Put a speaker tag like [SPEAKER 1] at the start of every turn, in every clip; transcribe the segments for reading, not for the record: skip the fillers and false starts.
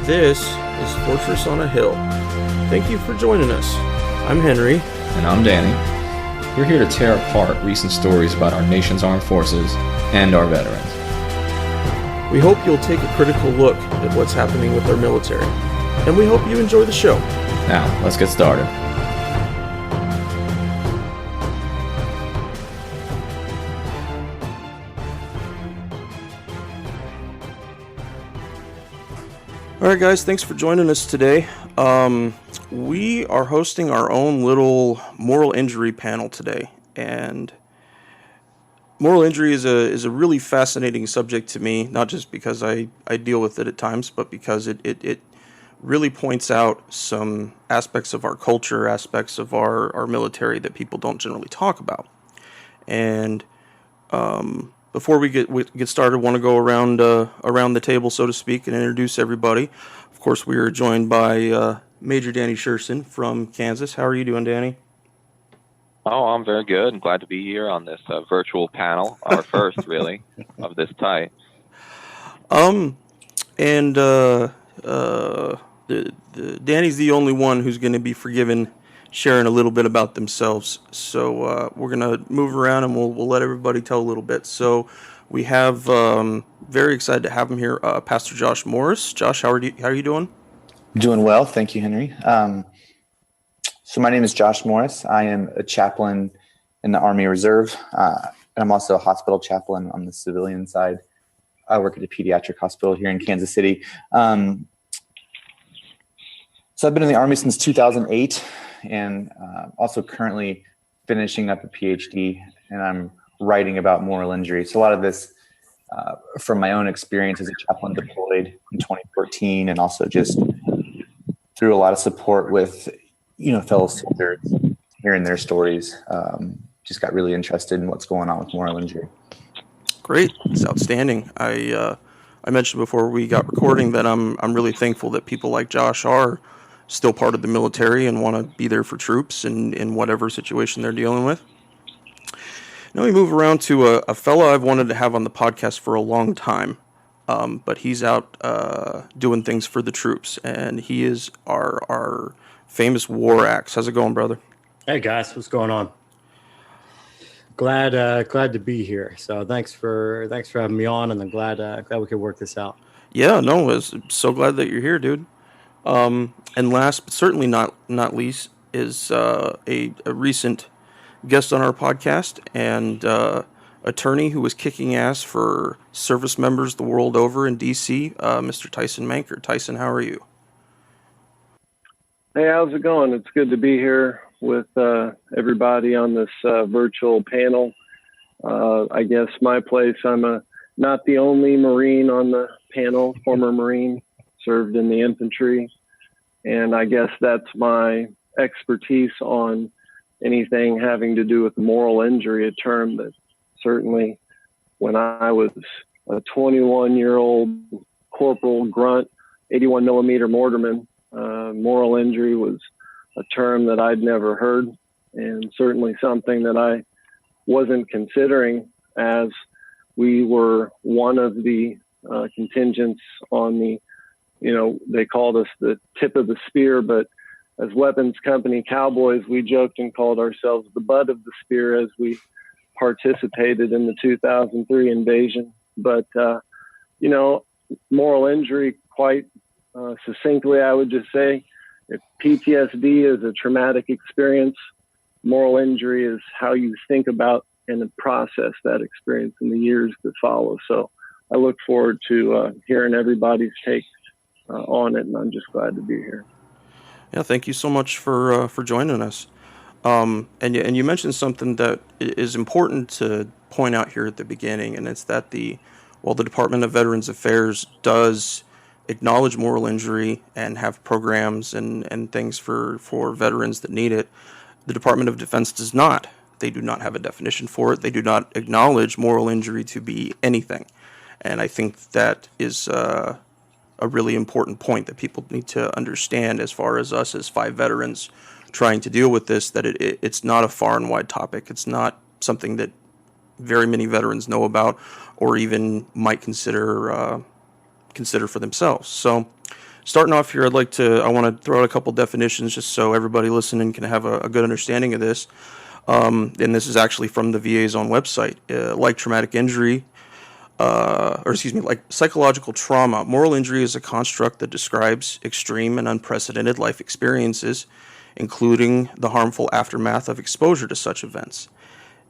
[SPEAKER 1] This is Fortress on a Hill. Thank you for joining us. I'm Henry.
[SPEAKER 2] And I'm Danny. We're here to tear apart recent stories about our nation's armed forces and our veterans.
[SPEAKER 1] We hope you'll take a critical look at what's happening with our military. And we hope you enjoy the show.
[SPEAKER 2] Now, let's get started.
[SPEAKER 1] All right, guys, thanks for joining us today. We are hosting our own little moral injury panel today, and moral injury is a really fascinating subject to me, not just because I deal with it at times, but because it really points out some aspects of our culture, aspects of our military that people don't generally talk about. And before we get started, I want to go around the table, so to speak, and introduce everybody. Of course, we are joined by Major Danny Sherson from Kansas. How are you doing, Danny?
[SPEAKER 3] Oh, I'm very good. I'm glad to be here on this virtual panel, our first, really, of this type.
[SPEAKER 1] Danny's the only one who's going to be forgiven sharing a little bit about themselves. So we're going to move around and we'll let everybody tell a little bit. So we have, very excited to have him here, Pastor Josh Morris. Josh, how are you doing?
[SPEAKER 4] Doing well. Thank you, Henry. So my name is Josh Morris. I am a chaplain in the Army Reserve. And I'm also a hospital chaplain on the civilian side. I work at a pediatric hospital here in Kansas City. So I've been in the Army since 2008 and also currently finishing up a PhD, and I'm writing about moral injury. So a lot of this from my own experience as a chaplain deployed in 2014, and also just through a lot of support with, fellow soldiers, hearing their stories. Just got really interested in what's going on with moral injury.
[SPEAKER 1] Great. It's outstanding. I mentioned before we got recording that I'm really thankful that people like Josh are still part of the military and want to be there for troops in whatever situation they're dealing with. Now we move around to a fellow I've wanted to have on the podcast for a long time, but he's out doing things for the troops, and he is our famous Warax. How's it going, brother?
[SPEAKER 5] Hey guys, what's going on? Glad to be here. So thanks for having me on, and I'm glad we could work this out.
[SPEAKER 1] Yeah, no, I was so glad that you're here, dude. And last but certainly not least is a recent guest on our podcast and attorney who was kicking ass for service members the world over in D.C., Mr. Tyson Manker. Tyson, how are you?
[SPEAKER 6] Hey, how's it going? It's good to be here with everybody on this virtual panel. I guess my place, I'm not the only Marine on the panel, former Marine, served in the infantry. And I guess that's my expertise on anything having to do with moral injury, a term that certainly when I was a 21-year-old corporal grunt, 81 millimeter mortarman, moral injury was a term that I'd never heard, and certainly something that I wasn't considering, as we were one of the contingents on the, they called us the tip of the spear, but as weapons company cowboys, we joked and called ourselves the butt of the spear as we participated in the 2003 invasion. But, moral injury, quite succinctly, I would just say, if PTSD is a traumatic experience, moral injury is how you think about and process that experience in the years that follow. So I look forward to hearing everybody's take on it, and I'm just glad to be here.
[SPEAKER 1] Yeah, thank you so much for joining us. And you mentioned something that is important to point out here at the beginning, and it's that while the Department of Veterans Affairs does acknowledge moral injury and have programs and things for veterans that need it, the Department of Defense does not. They do not have a definition for it. They do not acknowledge moral injury to be anything. And I think that is a really important point that people need to understand as far as us as 5 veterans trying to deal with this, that it's not a far and wide topic. It's not something that very many veterans know about or even might consider for themselves. So starting off here, I want to throw out a couple definitions just so everybody listening can have a good understanding of this. And this is actually from the VA's own website. Like traumatic injury, like psychological trauma, moral injury is a construct that describes extreme and unprecedented life experiences, including the harmful aftermath of exposure to such events.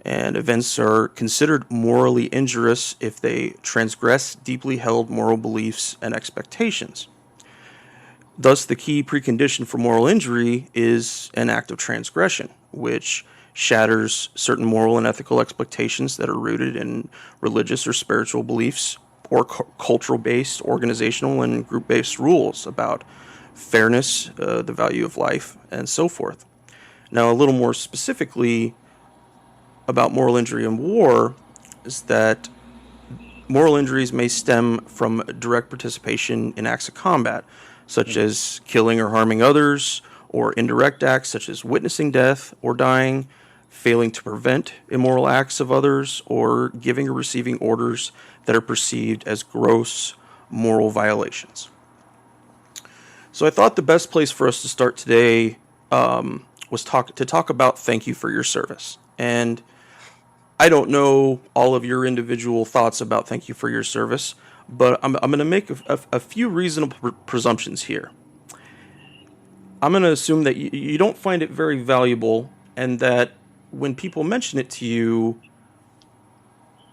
[SPEAKER 1] And events are considered morally injurious if they transgress deeply held moral beliefs and expectations. Thus, the key precondition for moral injury is an act of transgression, which shatters certain moral and ethical expectations that are rooted in religious or spiritual beliefs or cultural-based, organizational, and group-based rules about fairness, the value of life, and so forth. Now, a little more specifically about moral injury in war is that moral injuries may stem from direct participation in acts of combat, such as killing or harming others, or indirect acts such as witnessing death or dying, failing to prevent immoral acts of others, or giving or receiving orders that are perceived as gross moral violations. So I thought the best place for us to start today was to talk about thank you for your service. And I don't know all of your individual thoughts about thank you for your service, but I'm going to make a few reasonable presumptions here. I'm going to assume that you don't find it very valuable, and that when people mention it to you,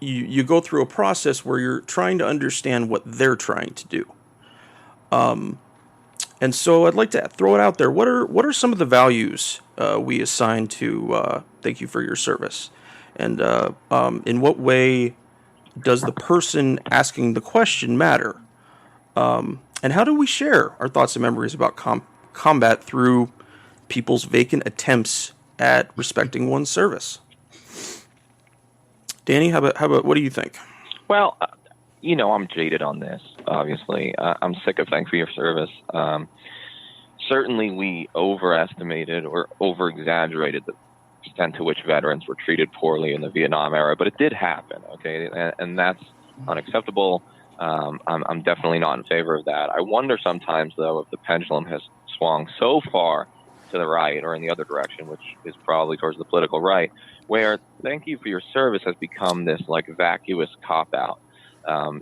[SPEAKER 1] you go through a process where you're trying to understand what they're trying to do. And so I'd like to throw it out there. What are some of the values we assign to thank you for your service? And in what way does the person asking the question matter? And how do we share our thoughts and memories about combat through people's vacant attempts at respecting one's service? Danny, how about what do you think?
[SPEAKER 3] Well, I'm jaded on this, obviously. I'm sick of thanks for your service. Certainly we overestimated or over-exaggerated the extent to which veterans were treated poorly in the Vietnam era, but it did happen, okay? And that's unacceptable. I'm definitely not in favor of that. I wonder sometimes, though, if the pendulum has swung so far to the right or in the other direction, which is probably towards the political right, where thank you for your service has become this like vacuous cop-out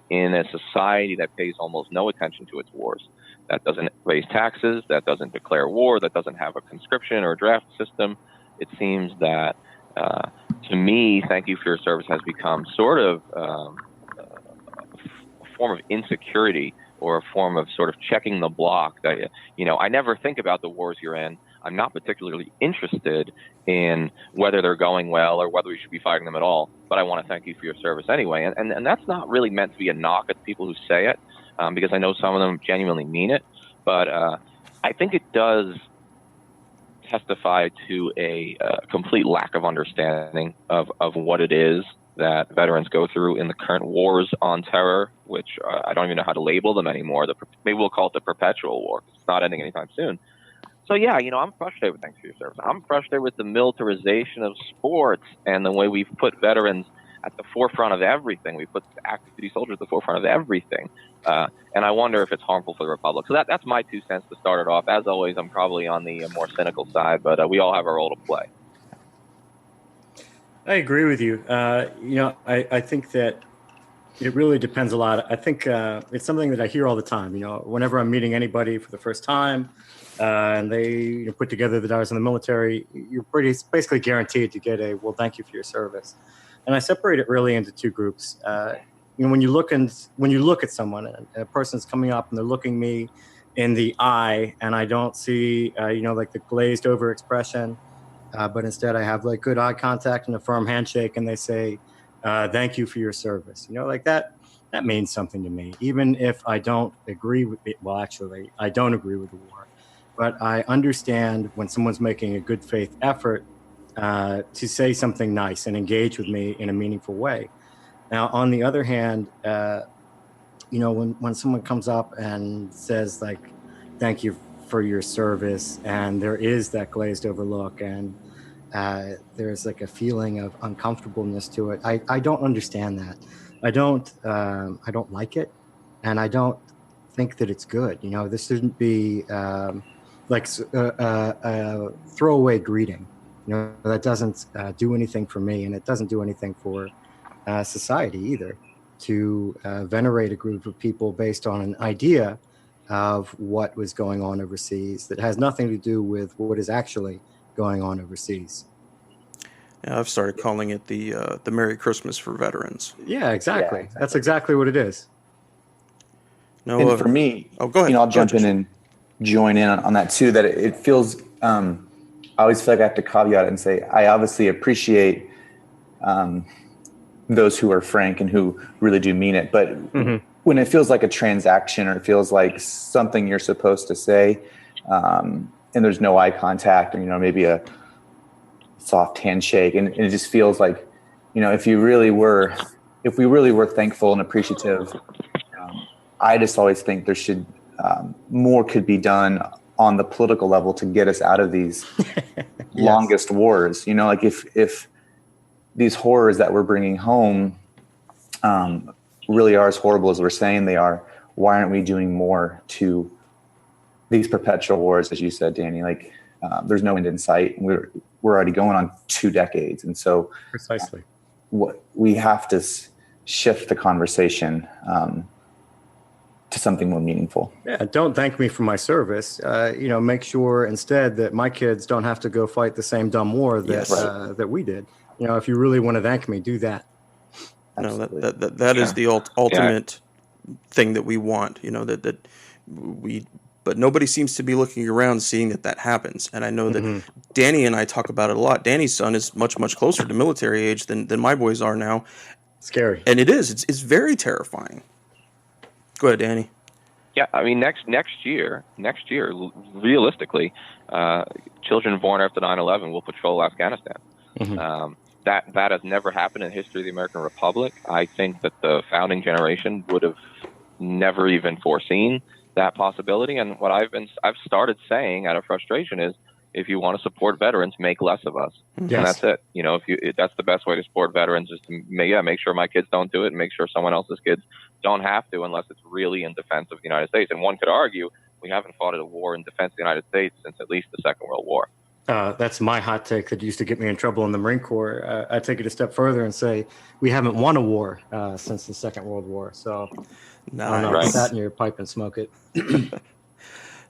[SPEAKER 3] in a society that pays almost no attention to its wars, that doesn't raise taxes, that doesn't declare war, that doesn't have a conscription or a draft system. It seems that, to me, thank you for your service has become sort of a form of insecurity or a form of sort of checking the block that, I never think about the wars you're in. I'm not particularly interested in whether they're going well or whether we should be fighting them at all, but I want to thank you for your service anyway. And that's not really meant to be a knock at people who say it, because I know some of them genuinely mean it, but I think it does testify to a complete lack of understanding of what it is that veterans go through in the current wars on terror, which I don't even know how to label them anymore. Maybe we'll call it the perpetual war. It's not ending anytime soon. So yeah, I'm frustrated with thanks for your service. I'm frustrated with the militarization of sports and the way we've put veterans at the forefront of everything. We put active duty soldiers at the forefront of everything. And I wonder if it's harmful for the Republic. So that's my 2 cents to start it off. As always, I'm probably on the more cynical side, but we all have our role to play.
[SPEAKER 5] I agree with you. I think that it really depends a lot. I think it's something that I hear all the time. Whenever I'm meeting anybody for the first time, and they put together that I was in the military, you're basically guaranteed to get a well, thank you for your service. And I separate it really into 2 groups. When you look at someone, and a person's coming up and they're looking me in the eye, and I don't see like the glazed over expression, but instead I have like good eye contact and a firm handshake, and they say, thank you for your service. Like that means something to me, even if I don't agree with it. Well, actually, I don't agree with the war, but I understand when someone's making a good faith effort to say something nice and engage with me in a meaningful way. Now, on the other hand, when someone comes up and says like, thank you for your service, and there is that glazed over look, and there's like a feeling of uncomfortableness to it. I don't understand that. I don't like it, and I don't think that it's good. This shouldn't be like a throwaway greeting. That doesn't do anything for me, and it doesn't do anything for society either, to venerate a group of people based on an idea of what was going on overseas that has nothing to do with what is actually going on overseas.
[SPEAKER 1] Yeah, I've started calling it the Merry Christmas for veterans.
[SPEAKER 5] Yeah, exactly. That's exactly what it is.
[SPEAKER 1] No,
[SPEAKER 4] and for me,
[SPEAKER 1] go ahead.
[SPEAKER 4] I'll jump in and join in on that too. That it feels, I always feel like I have to caveat it and say, I obviously appreciate those who are frank and who really do mean it. But when it feels like a transaction, or it feels like something you're supposed to say, and there's no eye contact, or maybe a soft handshake, and it just feels like, if we really were thankful and appreciative, I just always think there should more could be done on the political level to get us out of these longest wars. Like if these horrors that we're bringing home really are as horrible as we're saying they are, why aren't we doing more to these perpetual wars, as you said, Danny? Like there's no end in sight. We're already going on 2 decades, and so
[SPEAKER 5] precisely
[SPEAKER 4] what we have to shift the conversation to something more meaningful.
[SPEAKER 5] Yeah, don't thank me for my service. Make sure instead that my kids don't have to go fight the same dumb war that that we did. If you really want to thank me, do that.
[SPEAKER 1] No, that is the ultimate thing that we want. But nobody seems to be looking around seeing that happens. And I know that Danny and I talk about it a lot. Danny's son is much, much closer to military age than my boys are now.
[SPEAKER 5] Scary.
[SPEAKER 1] And it's very terrifying. Go ahead, Danny.
[SPEAKER 3] Yeah, I mean, next year, realistically, children born after 9/11 will patrol Afghanistan. That has never happened in the history of the American Republic. I think that the founding generation would have never even foreseen that possibility. And what I've started saying out of frustration is, if you want to support veterans, make less of us.
[SPEAKER 5] Yes.
[SPEAKER 3] And that's it. That's the best way to support veterans, is to make sure my kids don't do it, and make sure someone else's kids don't have to, unless it's really in defense of the United States. And one could argue we haven't fought a war in defense of the United States since at least the Second World War.
[SPEAKER 5] That's my hot take that used to get me in trouble in the Marine Corps. I take it a step further and say we haven't won a war since the Second World War. So I don't know, put that in your pipe and smoke it.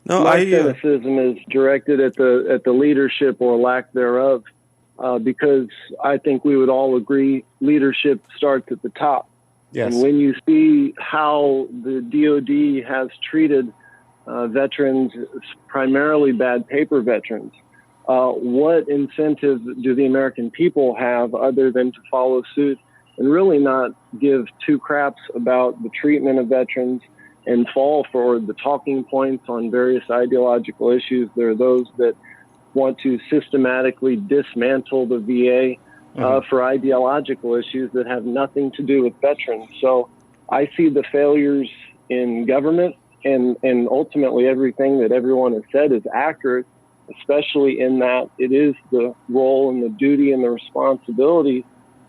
[SPEAKER 1] No,
[SPEAKER 6] my cynicism is directed at the leadership or lack thereof, because I think we would all agree leadership starts at the top.
[SPEAKER 5] Yes.
[SPEAKER 6] And when you see how the DOD has treated veterans, primarily bad paper veterans, what incentive do the American people have other than to follow suit and really not give two craps about the treatment of veterans and fall for the talking points on various ideological issues? There are those that want to systematically dismantle the VA for ideological issues that have nothing to do with veterans. So I see the failures in government, and ultimately everything that everyone has said is accurate, especially in that it is the role and the duty and the responsibility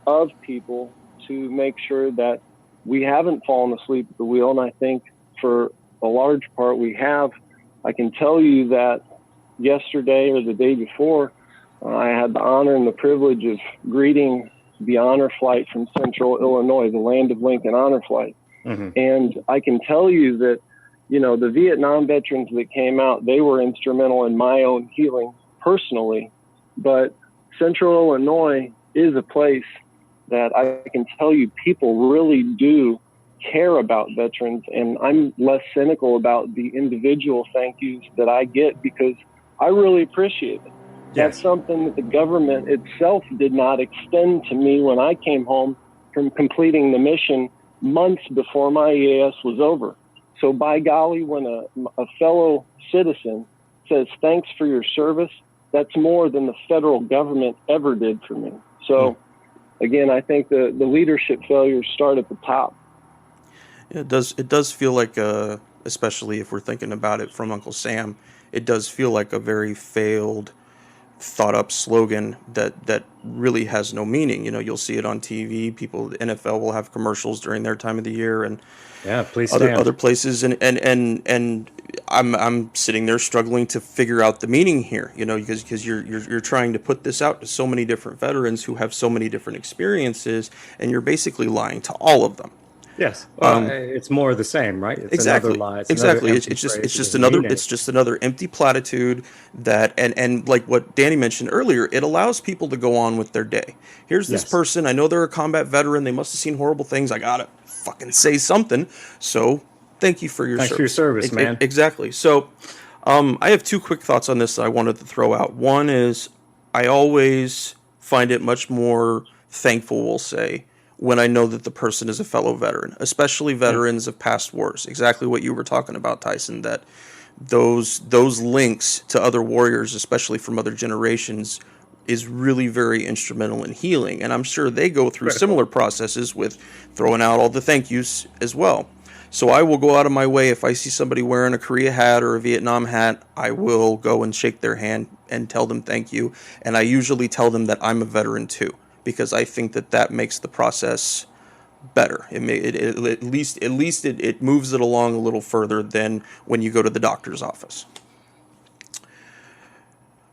[SPEAKER 6] of people to make sure that we haven't fallen asleep at the wheel. And I think for a large part we have. I can tell you that yesterday or the day before, I had the honor and the privilege of greeting the honor flight from Central Illinois, the land of Lincoln honor flight. And I can tell you that, the Vietnam veterans that came out, they were instrumental in my own healing personally. But Central Illinois is a place that I can tell you people really do care about veterans. And I'm less cynical about the individual thank yous that I get, because I really appreciate it. That's something that the government itself did not extend to me when I came home from completing the mission months before my EAS was over. So by golly, when a fellow citizen says, thanks for your service, that's more than the federal government ever did for me. So again, I think the leadership failures start at the top.
[SPEAKER 1] It does feel like, especially if we're thinking about it from Uncle Sam, it does feel like a very failed thought up slogan that really has no meaning. You'll see it on TV. People, the NFL will have commercials during their time of the year, and
[SPEAKER 5] Yeah, please
[SPEAKER 1] other
[SPEAKER 5] stand.
[SPEAKER 1] other places, and I'm sitting there struggling to figure out the meaning here, because you're trying to put this out to so many different veterans who have so many different experiences, and you're basically lying to all of them.
[SPEAKER 5] Yes, well, it's more of the same, right? It's
[SPEAKER 1] Exactly.
[SPEAKER 5] another lie. It's
[SPEAKER 1] Exactly.
[SPEAKER 5] another
[SPEAKER 1] It's
[SPEAKER 5] empty
[SPEAKER 1] just
[SPEAKER 5] phrase. It doesn't mean anything.
[SPEAKER 1] it's just another empty platitude that and like what Danny mentioned earlier, it allows people to go on with their day. Here's this
[SPEAKER 5] Yes.
[SPEAKER 1] person, I know they're a combat veteran, they must have seen horrible things. I gotta fucking say something. So thank you for your
[SPEAKER 5] Thanks for your service, man.
[SPEAKER 1] Exactly. So I have two quick thoughts on this that I wanted to throw out. One is I always find it much more thankful, we'll say, when I know that the person is a fellow veteran, especially veterans of past wars. Exactly what you were talking about, Tyson, that those links to other warriors, especially from other generations, is really very instrumental in healing. And I'm sure they go through similar processes with throwing out all the thank yous as well. So I will go out of my way if I see somebody wearing a Korea hat or a Vietnam hat, I will go and shake their hand and tell them thank you. And I usually tell them that I'm a veteran too, because I think that makes the process better. At least it moves it along a little further than when you go to the doctor's office.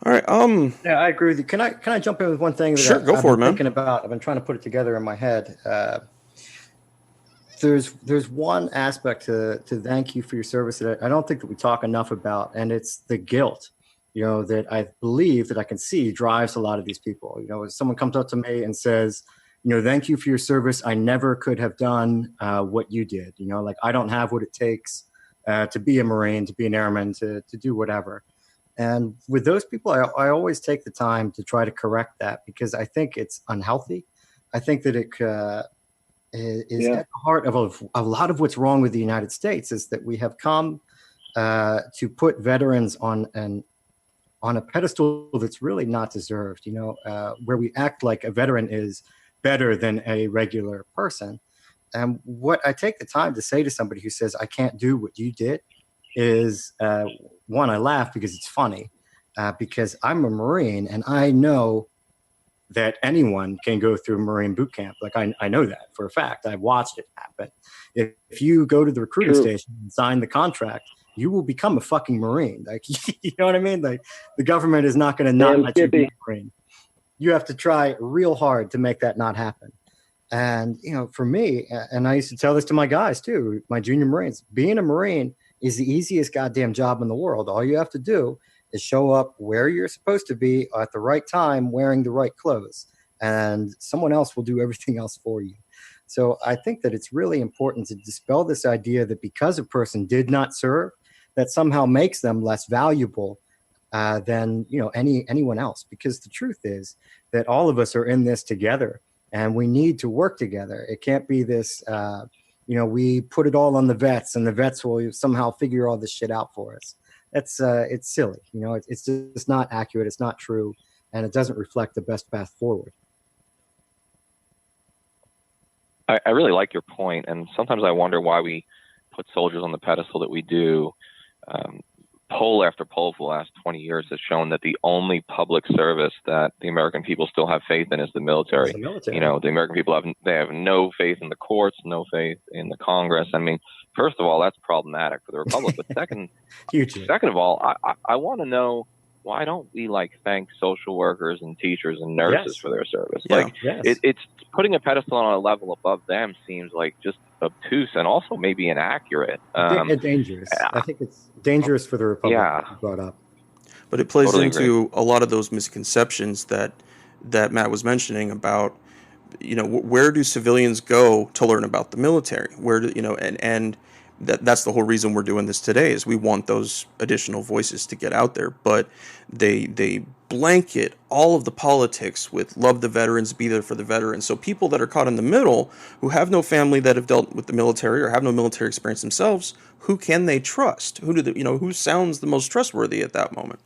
[SPEAKER 1] All right.
[SPEAKER 5] Yeah, I agree with you. Can I jump in with one thing that
[SPEAKER 1] Sure, go
[SPEAKER 5] I've
[SPEAKER 1] for it,
[SPEAKER 5] been
[SPEAKER 1] man.
[SPEAKER 5] thinking about? I've been trying to put it together in my head. There's one aspect to thank you for your service that I don't think that we talk enough about, and it's the guilt, that I believe that I can see drives a lot of these people. If someone comes up to me and says, thank you for your service, I never could have done what you did. Like I don't have what it takes to be a Marine, to be an airman, to do whatever. And with those people, I always take the time to try to correct that, because I think it's unhealthy. I think that it is at the heart of a lot of what's wrong with the United States, is that we have come to put veterans on a pedestal that's really not deserved, where we act like a veteran is better than a regular person. And what I take the time to say to somebody who says, I can't do what you did, is one, I laugh because it's funny, because I'm a Marine and I know that anyone can go through Marine boot camp. Like I know that for a fact. I've watched it happen. If you go to the recruiting station and sign the contract, you will become a fucking Marine. Like, you know what I mean? Like the government is not going to not let you be a Marine. You have to try real hard to make that not happen. And, for me, and I used to tell this to my guys too, my junior Marines, being a Marine is the easiest goddamn job in the world. All you have to do is show up where you're supposed to be at the right time, wearing the right clothes, and someone else will do everything else for you. So I think that it's really important to dispel this idea that because a person did not serve, that somehow makes them less valuable than anyone else. Because the truth is that all of us are in this together, and we need to work together. It can't be this, we put it all on the vets, and the vets will somehow figure all this shit out for us. It's silly. It's just not accurate. It's not true, and it doesn't reflect the best path forward.
[SPEAKER 3] I really like your point, and sometimes I wonder why we put soldiers on the pedestal that we do. Poll after poll for the last 20 years has shown that the only public service that the American people still have faith in is the military. The American people have no faith in the courts, no faith in the Congress. I mean, first of all, that's problematic for the Republic. But second of all, I want to know, why don't we thank social workers and teachers and nurses for their service? It's putting a pedestal on a level above them seems like just obtuse and also maybe inaccurate.
[SPEAKER 5] Dangerous. I think it's dangerous for the Republic to be brought up.
[SPEAKER 1] But it plays into a lot of those misconceptions that Matt was mentioning about, where do civilians go to learn about the military? Where do and that's the whole reason we're doing this today, is we want those additional voices to get out there. But they blanket all of the politics with love the veterans, be there for the veterans. So people that are caught in the middle, who have no family that have dealt with the military or have no military experience themselves, who can they trust? Who sounds the most trustworthy at that moment?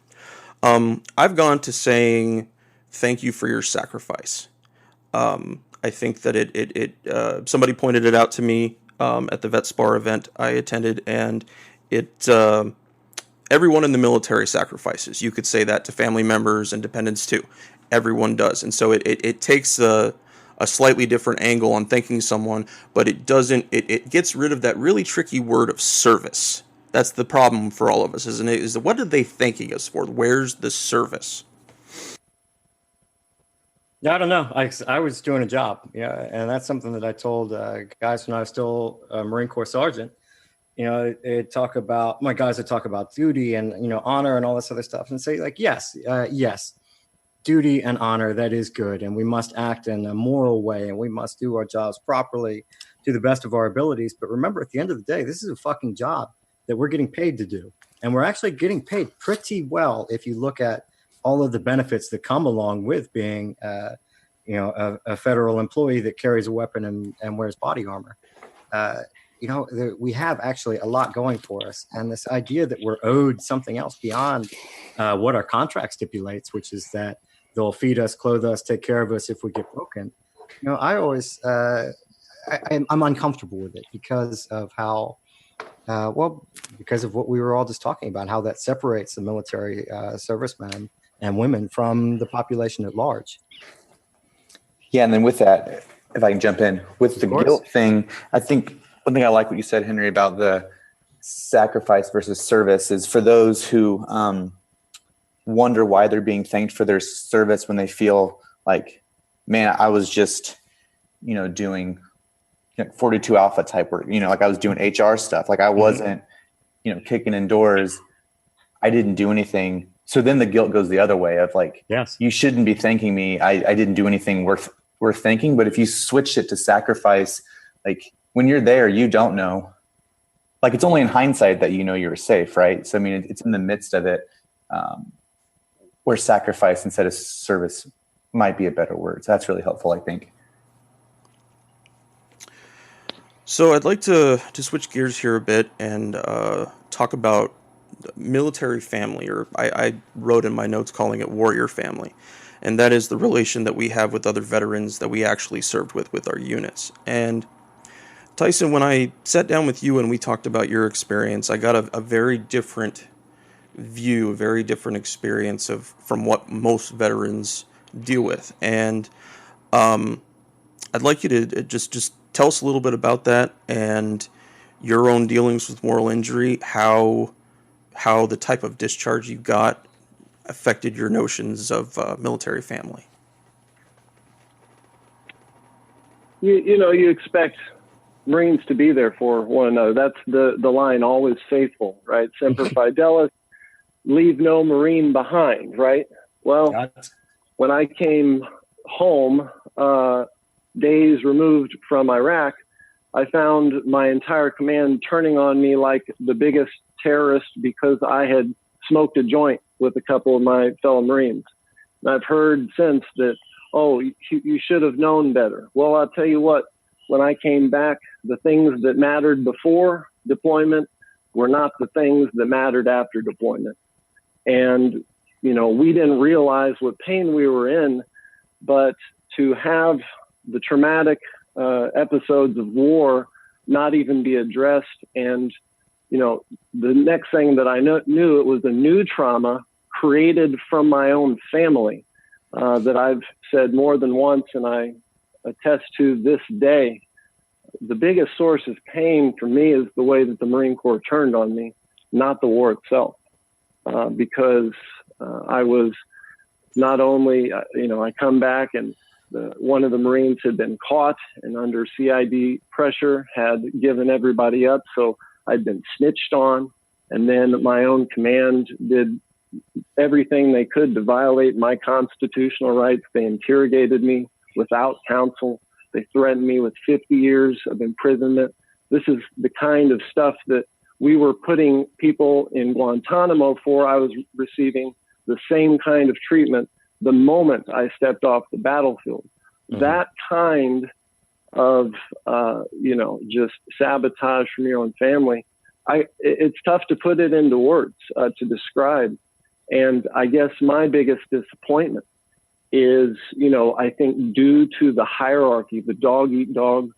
[SPEAKER 1] I've gone to saying thank you for your sacrifice. I think that somebody pointed it out to me at the Vet Spar event I attended, and everyone in the military sacrifices. You could say that to family members and dependents too. Everyone does. And so it takes a slightly different angle on thanking someone, but it doesn't, it gets rid of that really tricky word of service. That's the problem for all of us, isn't it? Is what are they thanking us for? Where's the service?
[SPEAKER 5] Yeah, I don't know. I was doing a job, and that's something that I told guys when I was still a Marine Corps sergeant. They talk about my guys that talk about duty and honor and all this other stuff, and say like, yes, duty and honor, that is good, and we must act in a moral way, and we must do our jobs properly to the best of our abilities. But remember, at the end of the day, this is a fucking job that we're getting paid to do, and we're actually getting paid pretty well if you look at all of the benefits that come along with being, a federal employee that carries a weapon and wears body armor. We have actually a lot going for us. And this idea that we're owed something else beyond what our contract stipulates, which is that they'll feed us, clothe us, take care of us if we get broken. I always, I'm uncomfortable with it because of how, because of what we were all just talking about, how that separates the military servicemen and women from the population at large.
[SPEAKER 4] Yeah, and then with that, if I can jump in, with the guilt thing, I think one thing I like what you said, Henry, about the sacrifice versus service is for those who wonder why they're being thanked for their service when they feel like, man, I was just, doing 42 Alpha type work, like I was doing HR stuff. Like I wasn't, kicking in doors. I didn't do anything. So then the guilt goes the other way of like, yes, you shouldn't be thanking me. I didn't do anything worth thanking. But if you switch it to sacrifice, like when you're there, you don't know. Like it's only in hindsight that you were safe, right? So I mean, it's in the midst of it where sacrifice instead of service might be a better word. So that's really helpful, I think.
[SPEAKER 1] So I'd like to switch gears here a bit and talk about military family, or I wrote in my notes calling it warrior family. And that is the relation that we have with other veterans that we actually served with our units. And Tyson, when I sat down with you and we talked about your experience, I got a very different view, a very different experience from what most veterans deal with. And I'd like you to just tell us a little bit about that and your own dealings with moral injury, how the type of discharge you got affected your notions of military family.
[SPEAKER 6] You expect Marines to be there for one another. That's the line, always faithful, right? Semper Fidelis, leave no Marine behind, right? Well, when I came home, days removed from Iraq, I found my entire command turning on me like the biggest terrorist because I had smoked a joint with a couple of my fellow Marines. And I've heard since that, you should have known better. Well, I'll tell you what, when I came back, the things that mattered before deployment were not the things that mattered after deployment. And, we didn't realize what pain we were in, but to have the traumatic episodes of war not even be addressed. And, the next thing that I knew, it was a new trauma created from my own family that I've said more than once, and I attest to this day. The biggest source of pain for me is the way that the Marine Corps turned on me, not the war itself, because I was not only, I come back and one of the Marines had been caught and under CID pressure had given everybody up. So I'd been snitched on. And then my own command did everything they could to violate my constitutional rights. They interrogated me without counsel. They threatened me with 50 years of imprisonment. This is the kind of stuff that we were putting people in Guantanamo for. I was receiving the same kind of treatment the moment I stepped off the battlefield. Mm-hmm. That kind of, just sabotage from your own family, it's tough to put it into words, to describe. And I guess my biggest disappointment is, I think due to the hierarchy, the dog-eat-dog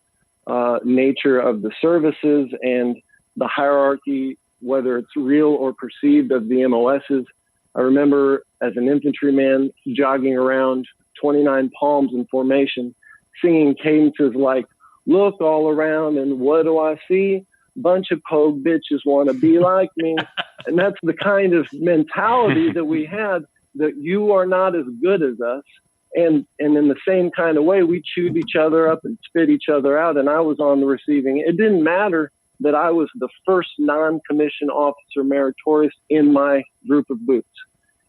[SPEAKER 6] nature of the services and the hierarchy whether it's real or perceived, of the MOSs. I remember as an infantryman jogging around 29 Palms in formation, singing cadences like, "Look all around and what do I see? Bunch of pogue bitches want to be like me." And that's the kind of mentality that we had, that you are not as good as us. And in the same kind of way, we chewed each other up and spit each other out. And I was on the receiving. It didn't matter that I was the first non-commissioned officer meritorious in my group of boots.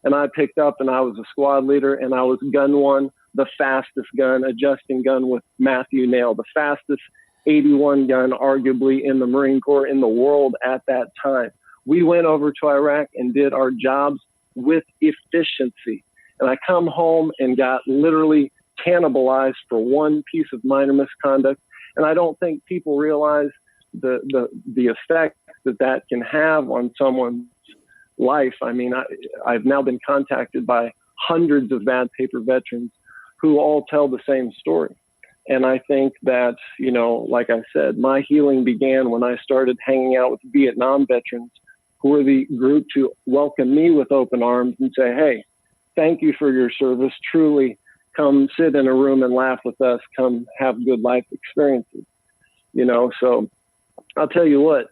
[SPEAKER 6] And I picked up and I was a squad leader, and I was gun one, the fastest gun, adjusting gun with Matthew Nail, the fastest 81 gun, arguably in the Marine Corps, in the world at that time. We went over to Iraq and did our jobs with efficiency. And I come home and got literally cannibalized for one piece of minor misconduct. And I don't think people realize the effect that can have on someone's life. I mean, I've now been contacted by hundreds of bad paper veterans who all tell the same story. And I think that, you know, like I said, my healing began when I started hanging out with Vietnam veterans, who were the group to welcome me with open arms and say, "Hey, thank you for your service. Truly, come sit in a room and laugh with us. Come have good life experiences." You know, so I'll tell you what,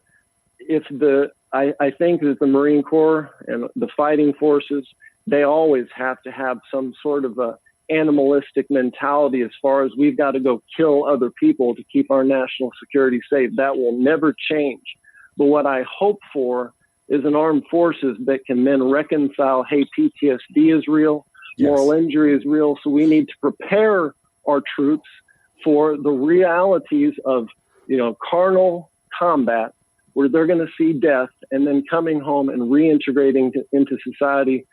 [SPEAKER 6] I think that the Marine Corps and the fighting forces, they always have to have some sort of a animalistic mentality as far as we've got to go kill other people to keep our national security safe. That will never change. But what I hope for is an armed forces that can then reconcile, hey, PTSD is real,
[SPEAKER 5] Yes.
[SPEAKER 6] moral injury is real, so we need to prepare our troops for the realities of, you know, carnal combat, where they're going to see death, and then coming home and reintegrating into society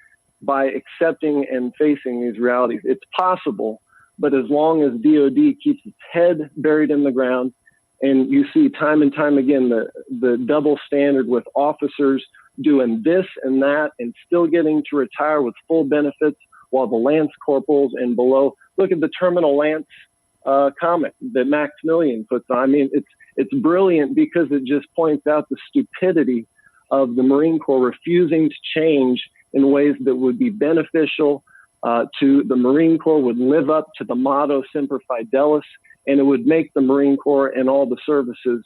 [SPEAKER 6] by accepting and facing these realities. It's possible, but as long as DOD keeps its head buried in the ground, and you see time and time again the double standard with officers doing this and that and still getting to retire with full benefits, while the Lance Corporals and below, look at the Terminal Lance comic that Maximilian puts on. I mean, it's brilliant because it just points out the stupidity of the Marine Corps refusing to change in ways that would be beneficial to the Marine Corps, would live up to the motto Semper Fidelis, and it would make the Marine Corps and all the services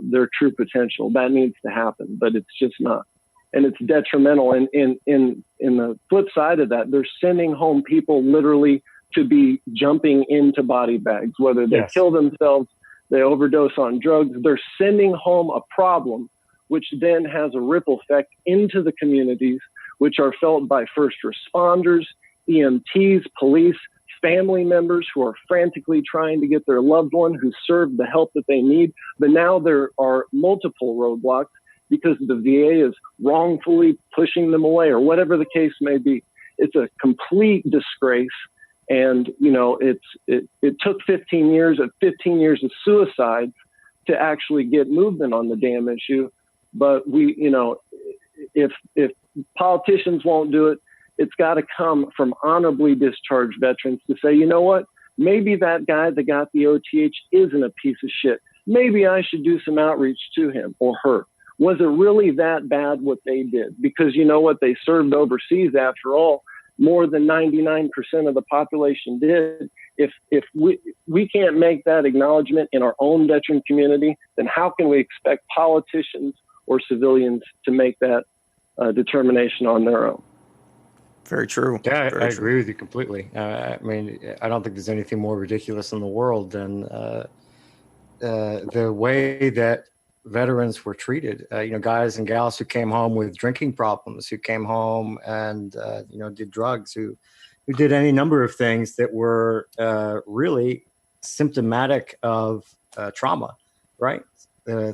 [SPEAKER 6] their true potential. That needs to happen, but it's just not. And it's detrimental. And in the flip side of that, they're sending home people literally to be jumping into body bags, whether they
[SPEAKER 5] Yes.
[SPEAKER 6] kill themselves, they overdose on drugs. They're sending home a problem, which then has a ripple effect into the communities, which are felt by first responders, EMTs, police, family members who are frantically trying to get their loved one who served the help that they need. But now there are multiple roadblocks because the VA is wrongfully pushing them away, or whatever the case may be. It's a complete disgrace. And, you know, it took 15 years of suicide to actually get movement on the damn issue. But we, you know, if politicians won't do it, it's got to come from honorably discharged veterans to say, you know what, maybe that guy that got the OTH isn't a piece of shit. Maybe I should do some outreach to him or her. Was it really that bad what they did? Because you know what, they served overseas after all. More than 99% of the population did. If we can't make that acknowledgement in our own veteran community, then how can we expect politicians or civilians to make that determination on their own?
[SPEAKER 1] Very true.
[SPEAKER 5] Yeah,
[SPEAKER 1] Very
[SPEAKER 5] I
[SPEAKER 1] true.
[SPEAKER 5] agree with you completely. I mean, I don't think there's anything more ridiculous in the world than the way that veterans were treated. You know, guys and gals who came home with drinking problems, who came home and you know, did drugs, who did any number of things that were really symptomatic of trauma, right?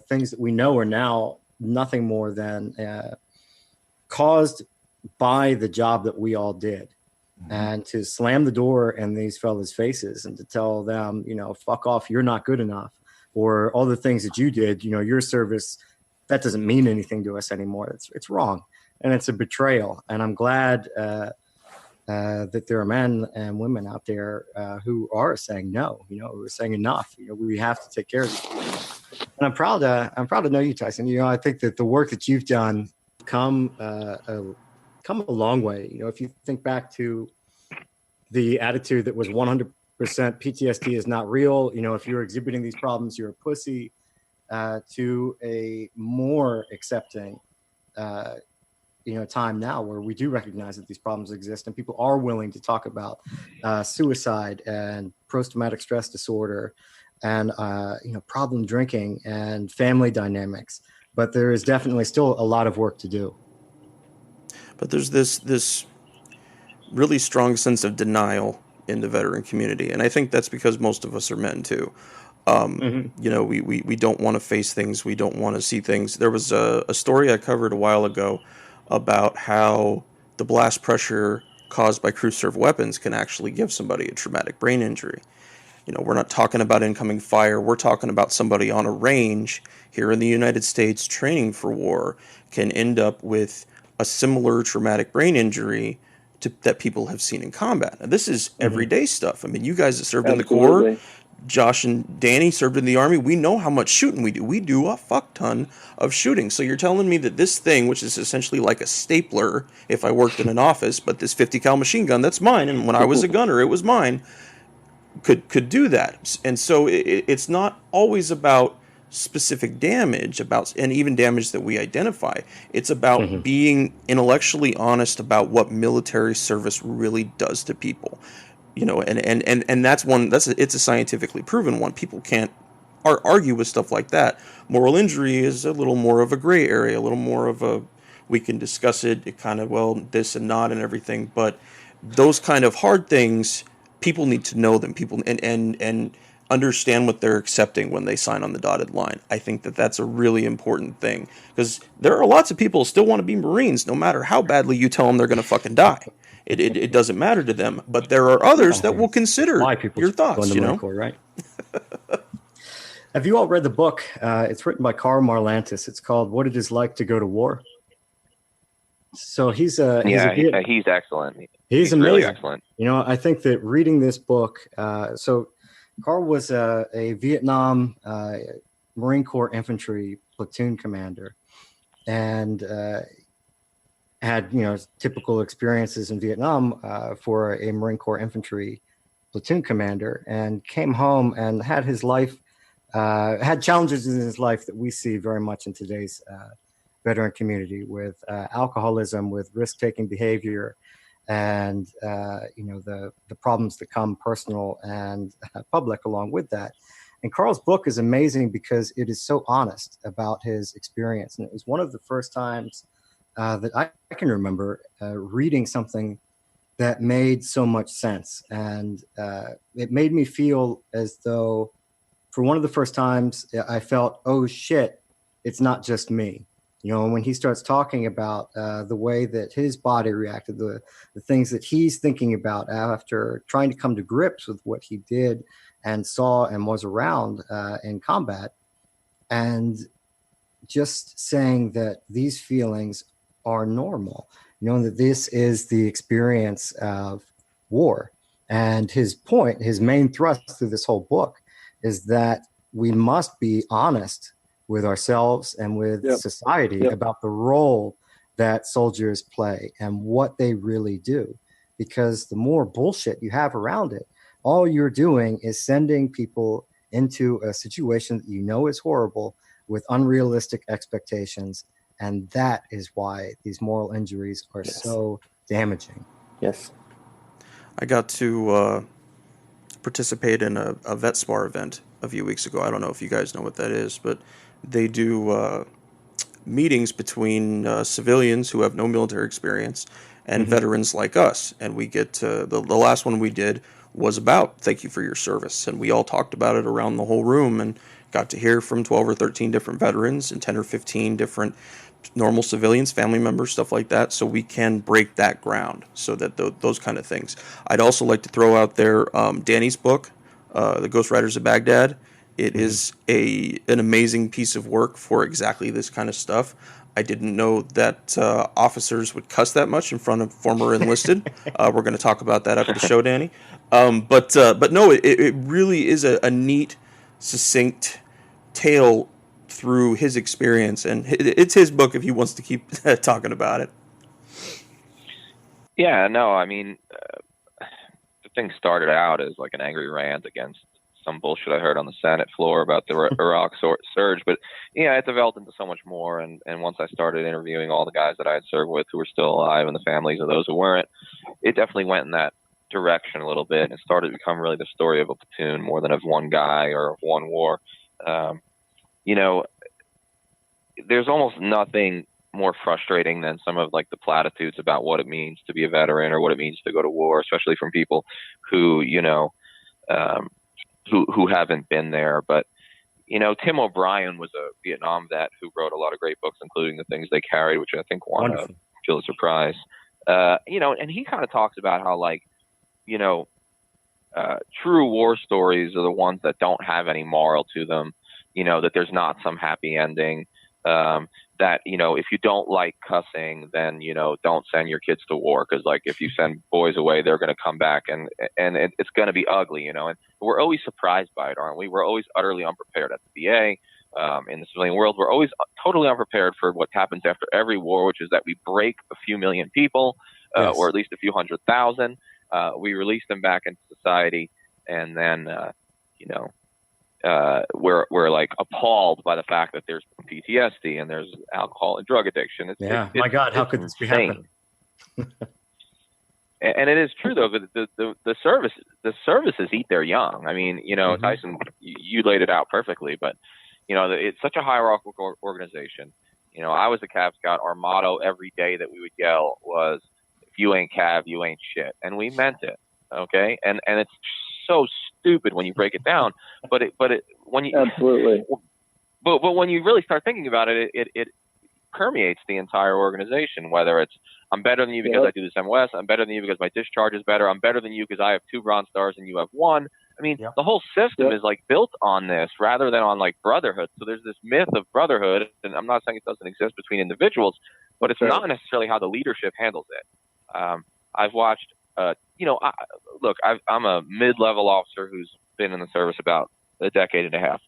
[SPEAKER 5] Things that we know are now nothing more than caused by the job that we all did. Mm-hmm. And to slam the door in these fellas' faces and to tell them, you know, fuck off, you're not good enough, or all the things that you did, you know, your service, that doesn't mean anything to us anymore. It's wrong. And it's a betrayal. And I'm glad that there are men and women out there who are saying no, you know, who are saying enough. You know, we have to take care of these people. And I'm proud to know you, Tyson. You know, I think that the work that you've done come a long way. You know, if you think back to the attitude that was 100% PTSD is not real. You know, if you're exhibiting these problems, you're a pussy, to a more accepting, time now where we do recognize that these problems exist and people are willing to talk about suicide and post-traumatic stress disorder and, problem drinking and family dynamics. But there is definitely still a lot of work to do.
[SPEAKER 1] But there's this really strong sense of denial in the veteran community, and I think that's because most of us are men too. We don't want to face things, we don't want to see things. There was a story I covered a while ago about how the blast pressure caused by crew serve weapons can actually give somebody a traumatic brain injury. You know, we're not talking about incoming fire. We're talking about somebody on a range here in the United States training for war can end up with a similar traumatic brain injury that people have seen in combat. Now, this is everyday stuff. I mean, you guys that served in the Corps, Josh and Danny served in the Army. We know how much shooting we do. We do a fuck ton of shooting. So you're telling me that this thing, which is essentially like a stapler if I worked in an office, but this 50 cal machine gun, that's mine. And when I was a gunner, it was mine, could do that. And so it's not always about specific damage, and even damage that we identify. It's about being intellectually honest about what military service really does to people. You know, and it's a scientifically proven one. People can't argue with stuff like that. Moral injury is a little more of a gray area, a little more of a, we can discuss it kind of, well, this and not and everything. But those kind of hard things, people need to know them. People and understand what they're accepting when they sign on the dotted line. I think that's a really important thing, because there are lots of people who still want to be Marines, no matter how badly you tell them they're going to fucking die. It doesn't matter to them. But there are others that will consider your thoughts. You know,
[SPEAKER 5] Corps, right? Have you all read the book? It's written by Karl Marlantes. It's called "What It Is Like to Go to War." So he's excellent. He's amazing.
[SPEAKER 3] Really excellent.
[SPEAKER 5] You know, I think that reading this book, so Karl was a Vietnam Marine Corps infantry platoon commander, and had typical experiences in Vietnam for a Marine Corps infantry platoon commander, and came home and had his life had challenges in his life that we see very much in today's veteran community, with alcoholism, with risk-taking behavior, and the problems that come personal and public along with that. And Karl's book is amazing because it is so honest about his experience, and it was one of the first times that I can remember reading something that made so much sense, and it made me feel as though, for one of the first times, I felt, oh shit, it's not just me. You know, when he starts talking about the way that his body reacted, the things that he's thinking about after trying to come to grips with what he did and saw and was around in combat, and just saying that these feelings are normal, that this is the experience of war. And his point, his main thrust through this whole book, is that we must be honest with ourselves and with society about the role that soldiers play and what they really do. Because the more bullshit you have around it, all you're doing is sending people into a situation that is horrible, with unrealistic expectations. And that is why these moral injuries are so damaging.
[SPEAKER 4] Yes.
[SPEAKER 1] I got to participate in a VetSpar event a few weeks ago. I don't know if you guys know what that is, but they do meetings between civilians who have no military experience and veterans like us. And we get to, the last one we did was about thank you for your service. And we all talked about it around the whole room and got to hear from 12 or 13 different veterans and 10 or 15 different normal civilians, family members, stuff like that, so we can break that ground, so that those kind of things. I'd also like to throw out there Danny's book, The Ghost Riders of Baghdad. It is an amazing piece of work for exactly this kind of stuff. I didn't know that officers would cuss that much in front of former enlisted. We're going to talk about that after the show, Danny. But no, it really is a neat, succinct tale through his experience, and it's his book if he wants to keep talking about it.
[SPEAKER 3] Yeah, no, I mean, the thing started out as like an angry rant against some bullshit I heard on the Senate floor about the Iraq surge, but yeah, it developed into so much more. And once I started interviewing all the guys that I had served with who were still alive and the families of those who weren't, it definitely went in that direction a little bit, and it started to become really the story of a platoon more than of one guy or of one war. You know, there's almost nothing more frustrating than some of like the platitudes about what it means to be a veteran or what it means to go to war, especially from people who, you know, who haven't been there. But, you know, Tim O'Brien was a Vietnam vet who wrote a lot of great books, including The Things They Carried, which I think won a Pulitzer Prize. You know, and he kind of talks about how, like, you know, true war stories are the ones that don't have any moral to them, you know, that there's not some happy ending, that, you know, if you don't like cussing, then, you know, don't send your kids to war. Cause like, if you send boys away, they're going to come back and it's going to be ugly, you know, and we're always surprised by it, aren't we? We're always utterly unprepared at the VA. In the civilian world, we're always totally unprepared for what happens after every war, which is that we break a few million people,
[SPEAKER 5] Yes.
[SPEAKER 3] or at least a few 100,000. We release them back into society, and then, you know, we're like appalled by the fact that there's PTSD and there's alcohol and drug addiction.
[SPEAKER 5] My God, how could this be happening?
[SPEAKER 3] And it is true though, but the services eat their young. I mean, you know, Tyson, you laid it out perfectly, but you know, it's such a hierarchical organization. You know, I was a Cav Scout. Our motto every day that we would yell was, "If you ain't Cav, you ain't shit," and we meant it. Okay, and it's so stupid when you break it down, but when you
[SPEAKER 6] absolutely,
[SPEAKER 3] but when you really start thinking about it, it permeates the entire organization. Whether it's I'm better than you because I do this MOS, I'm better than you because my discharge is better, I'm better than you because I have 2 Bronze Stars and you have 1. I mean, the whole system is like built on this rather than on like brotherhood. So there's this myth of brotherhood, and I'm not saying it doesn't exist between individuals, but it's not necessarily how the leadership handles it. I've watched, you know, I'm a mid-level officer who's been in the service about a decade and a half.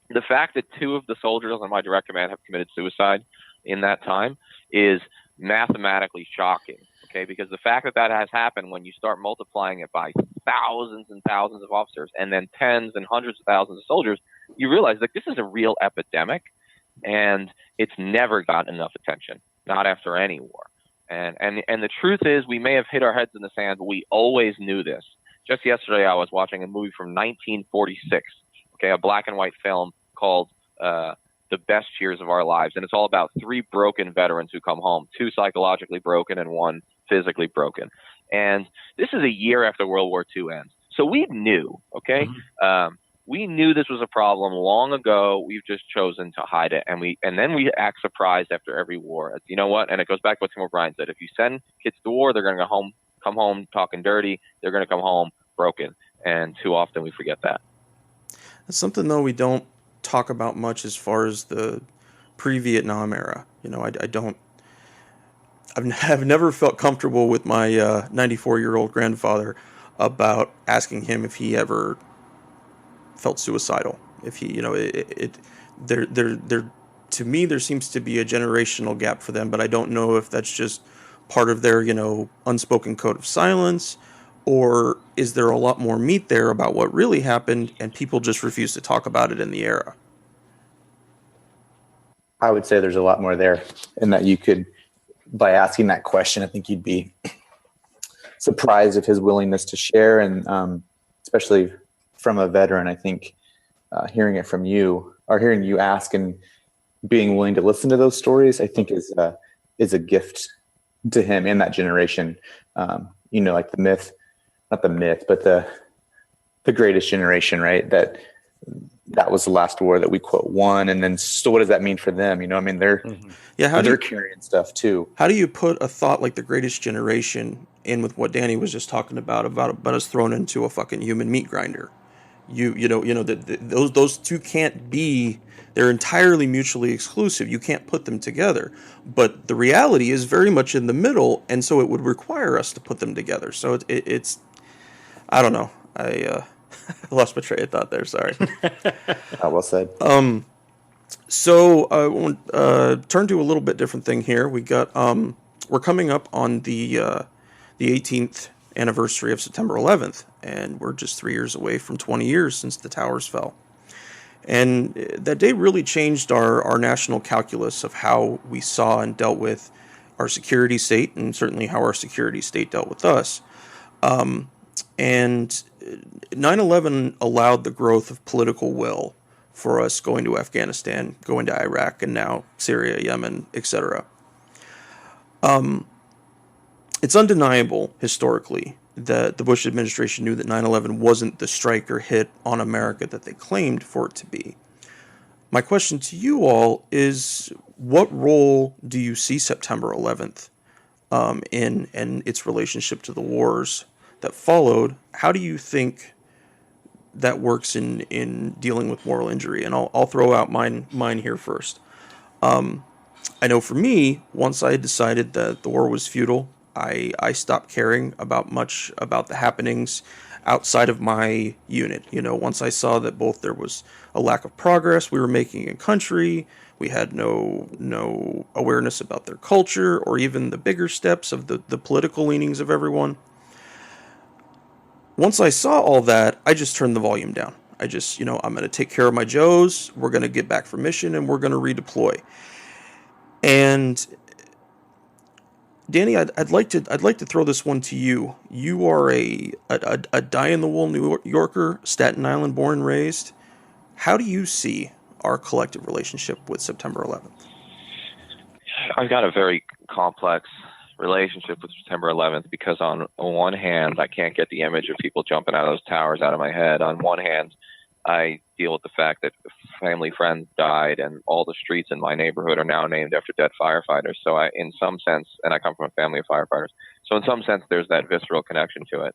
[SPEAKER 3] The fact that 2 of the soldiers on my direct command have committed suicide in that time is mathematically shocking. Okay, because the fact that has happened, when you start multiplying it by thousands and thousands of officers and then tens and hundreds of thousands of soldiers, you realize that this is a real epidemic, and it's never gotten enough attention, not after any war. And the truth is, we may have hit our heads in the sand, but we always knew this. Just yesterday, I was watching a movie from 1946, okay, a black and white film called The Best Years of Our Lives, and it's all about 3 broken veterans who come home, 2 psychologically broken and 1 physically broken. And this is a year after World War II ends. So we knew, okay? We knew this was a problem long ago. We've just chosen to hide it. And then we act surprised after every war. You know what? And it goes back to what Tim O'Brien said. If you send kids to war, they're going to come home talking dirty. They're going to come home broken. And too often we forget that.
[SPEAKER 1] That's something, though, we don't talk about much as far as the pre-Vietnam era. You know, I've never felt comfortable with my 94-year-old grandfather about asking him if he ever felt suicidal. If he, you know, there to me, there seems to be a generational gap for them, but I don't know if that's just part of their, you know, unspoken code of silence, or is there a lot more meat there about what really happened and people just refuse to talk about it in the era?
[SPEAKER 4] I would say there's a lot more there, and that you could, by asking that question, I think you'd be surprised of his willingness to share, and especially from a veteran. I think hearing it from you, or hearing you ask and being willing to listen to those stories, I think is a gift to him and that generation. You know, like not the myth, but the greatest generation, right? That was the last war that we quote won, and then so what does that mean for them? You know, I mean, they're carrying stuff too.
[SPEAKER 1] How do you put a thought like the greatest generation in with what Danny was just talking about us thrown into a fucking human meat grinder? You know those two can't be. They're entirely mutually exclusive. You can't put them together. But the reality is very much in the middle, and so it would require us to put them together. So it's I don't know. I lost my train of thought there. Sorry.
[SPEAKER 4] Well said.
[SPEAKER 1] So I want turn to a little bit different thing here. We're coming up on the 18th anniversary of September 11th, and we're just 3 years away from 20 years since the towers fell. And that day really changed our national calculus of how we saw and dealt with our security state, and certainly how our security state dealt with us. And 9/11 allowed the growth of political will for us going to Afghanistan, going to Iraq, and now Syria, Yemen, etc. It's undeniable historically that the Bush administration knew that 9/11 wasn't the strike or hit on America that they claimed for it to be. My question to you all is, what role do you see September 11th in and its relationship to the wars that followed? How do you think that works in dealing with moral injury? And I'll throw out mine here first. I know for me, once I decided that the war was futile, I stopped caring about much about the happenings outside of my unit. You know, once I saw that both there was a lack of progress we were making in country, we had no awareness about their culture or even the bigger steps of the political leanings of everyone. Once I saw all that, I just turned the volume down. I just, I'm going to take care of my Joes. We're going to get back from mission and we're going to redeploy. And Danny, I'd like to throw this one to you. You are a die-in-the-wool New Yorker, Staten Island born and raised. How do you see our collective relationship with September 11th?
[SPEAKER 3] I've got a very complex relationship with September 11th because on one hand, I can't get the image of people jumping out of those towers out of my head. On one hand, I deal with the fact that family friends died and all the streets in my neighborhood are now named after dead firefighters. So in some sense, and I come from a family of firefighters, so in some sense, there's that visceral connection to it.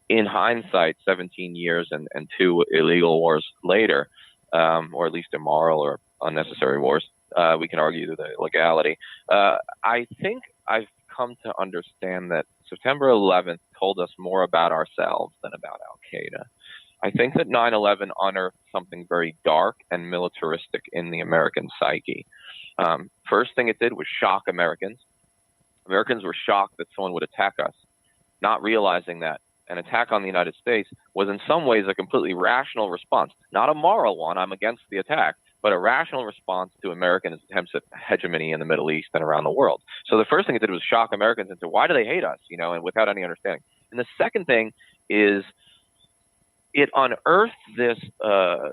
[SPEAKER 3] In hindsight, 17 years and 2 illegal wars later, or at least immoral or unnecessary wars, we can argue the legality. I think I've come to understand that September 11th told us more about ourselves than about Al-Qaeda. I think that 9/11 unearthed something very dark and militaristic in the American psyche. First thing it did was shock Americans. Americans were shocked that someone would attack us, not realizing that an attack on the United States was in some ways a completely rational response, not a moral one, I'm against the attack, but a rational response to American attempts at hegemony in the Middle East and around the world. So the first thing it did was shock Americans into why do they hate us, and without any understanding. And the second thing is it unearthed this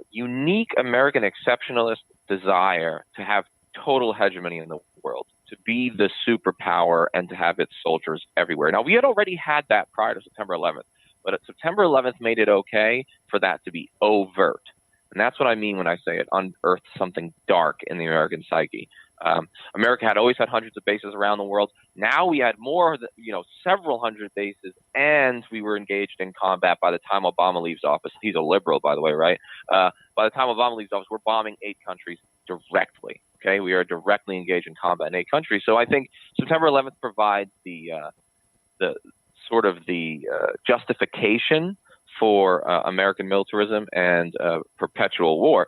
[SPEAKER 3] unique American exceptionalist desire to have total hegemony in the world, to be the superpower and to have its soldiers everywhere. Now, we had already had that prior to September 11th, but September 11th made it okay for that to be overt. And that's what I mean when I say it unearthed something dark in the American psyche. America had always had hundreds of bases around the world. Now we had more, several hundred bases, and we were engaged in combat by the time Obama leaves office. He's a liberal, by the way, right? By the time Obama leaves office, we're bombing 8 countries directly. Okay, we are directly engaged in combat in 8 countries. So I think September 11th provides the justification for American militarism and perpetual war.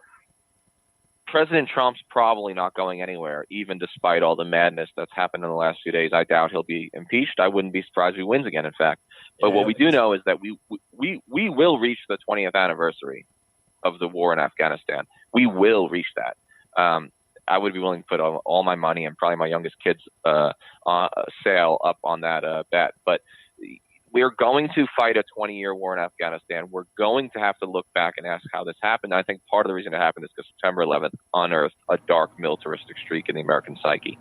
[SPEAKER 3] President Trump's probably not going anywhere, even despite all the madness that's happened in the last few days. I doubt he'll be impeached. I wouldn't be surprised if he wins again, in fact. But what we do know is that we will reach the 20th anniversary of the war in Afghanistan. We will reach that. I would be willing to put all my money and probably my youngest kid's sale up on that bet. But we're going to fight a 20-year war in Afghanistan. We're going to have to look back and ask how this happened. I think part of the reason it happened is because September 11th unearthed a dark militaristic streak in the American psyche.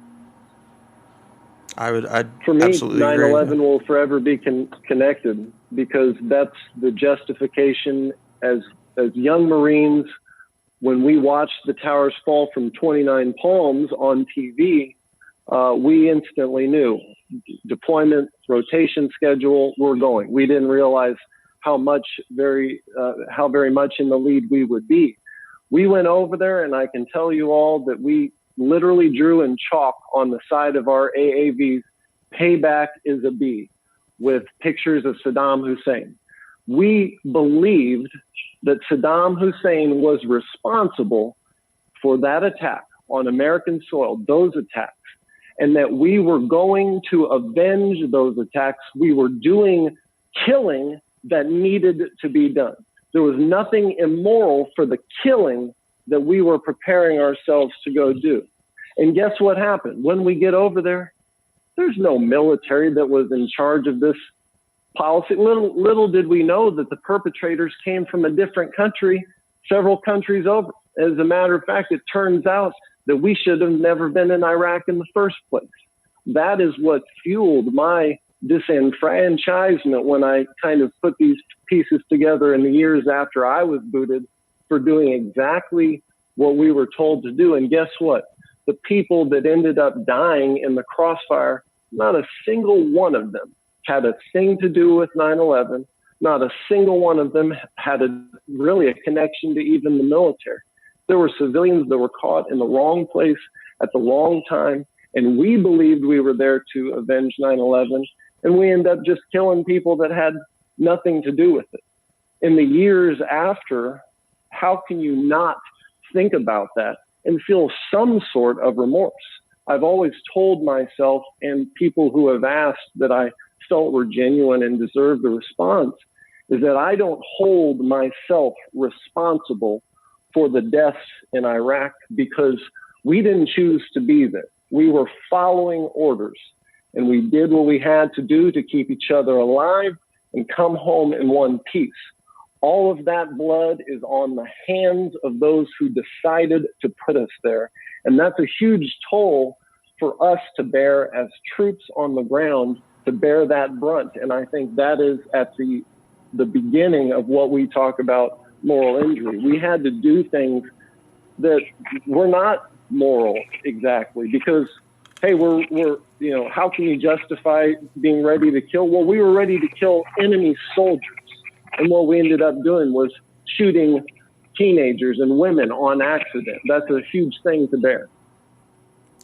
[SPEAKER 6] For me,
[SPEAKER 1] absolutely
[SPEAKER 6] 9/11
[SPEAKER 1] agree.
[SPEAKER 6] will forever be connected because that's the justification as young Marines. When we watched the towers fall from 29 Palms on TV, we instantly knew deployment, rotation schedule, we're going. We didn't realize how very much in the lead we would be. We went over there, and I can tell you all that we literally drew in chalk on the side of our AAVs, "Payback is a B," with pictures of Saddam Hussein. We believed that Saddam Hussein was responsible for that attack on American soil, those attacks, and that we were going to avenge those attacks. We were doing killing that needed to be done. There was nothing immoral for the killing that we were preparing ourselves to go do. And guess what happened? When we get over there, there's no military that was in charge of this policy. Little did we know that the perpetrators came from a different country, several countries over. As a matter of fact, it turns out that we should have never been in Iraq in the first place. That is what fueled my disenfranchisement when I kind of put these pieces together in the years after I was booted for doing exactly what we were told to do. And guess what? The people that ended up dying in the crossfire, not a single one of them had a thing to do with 9/11. Not a single one of them had really a connection to even the military. There were civilians that were caught in the wrong place at the wrong time, and we believed we were there to avenge 9/11, and we ended up just killing people that had nothing to do with it. In the years after, how can you not think about that and feel some sort of remorse? I've always told myself and people who have asked that I felt were genuine and deserved the response is that I don't hold myself responsible for the deaths in Iraq because we didn't choose to be there. We were following orders, and we did what we had to do to keep each other alive and come home in one piece. All of that blood is on the hands of those who decided to put us there. And that's a huge toll for us to bear as troops on the ground, to bear that brunt. And I think that is at the beginning of what we talk about moral injury. We had to do things that were not moral exactly because, hey, we're how can you justify being ready to kill? Well, we were ready to kill enemy soldiers. And what we ended up doing was shooting teenagers and women on accident. That's a huge thing to bear.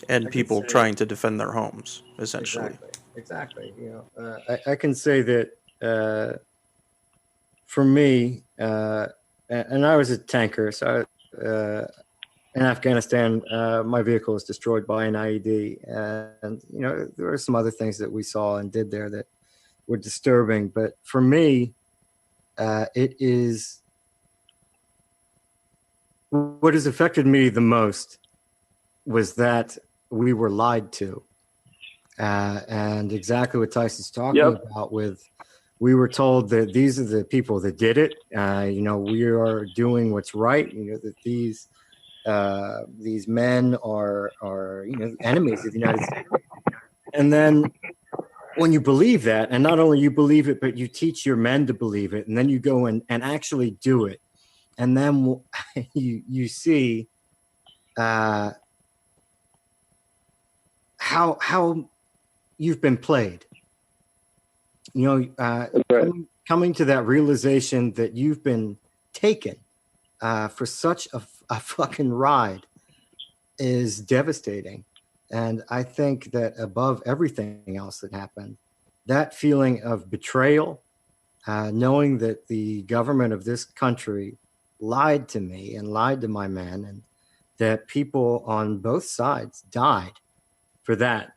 [SPEAKER 1] And people trying to defend their homes, essentially.
[SPEAKER 5] Exactly. I can say that for me, and I was a tanker, so in Afghanistan, my vehicle was destroyed by an IED, and there were some other things that we saw and did there that were disturbing. But for me, it is what has affected me the most was that we were lied to, and exactly what Tyson's talking about. We were told that these are the people that did it. We are doing what's right. That these men are enemies of the United States. And then when you believe that, and not only you believe it, but you teach your men to believe it, and then you go and actually do it, and then you see how you've been played. Coming to that realization that you've been taken for such a fucking ride is devastating. And I think that above everything else that happened, that feeling of betrayal, knowing that the government of this country lied to me and lied to my men, and that people on both sides died for that,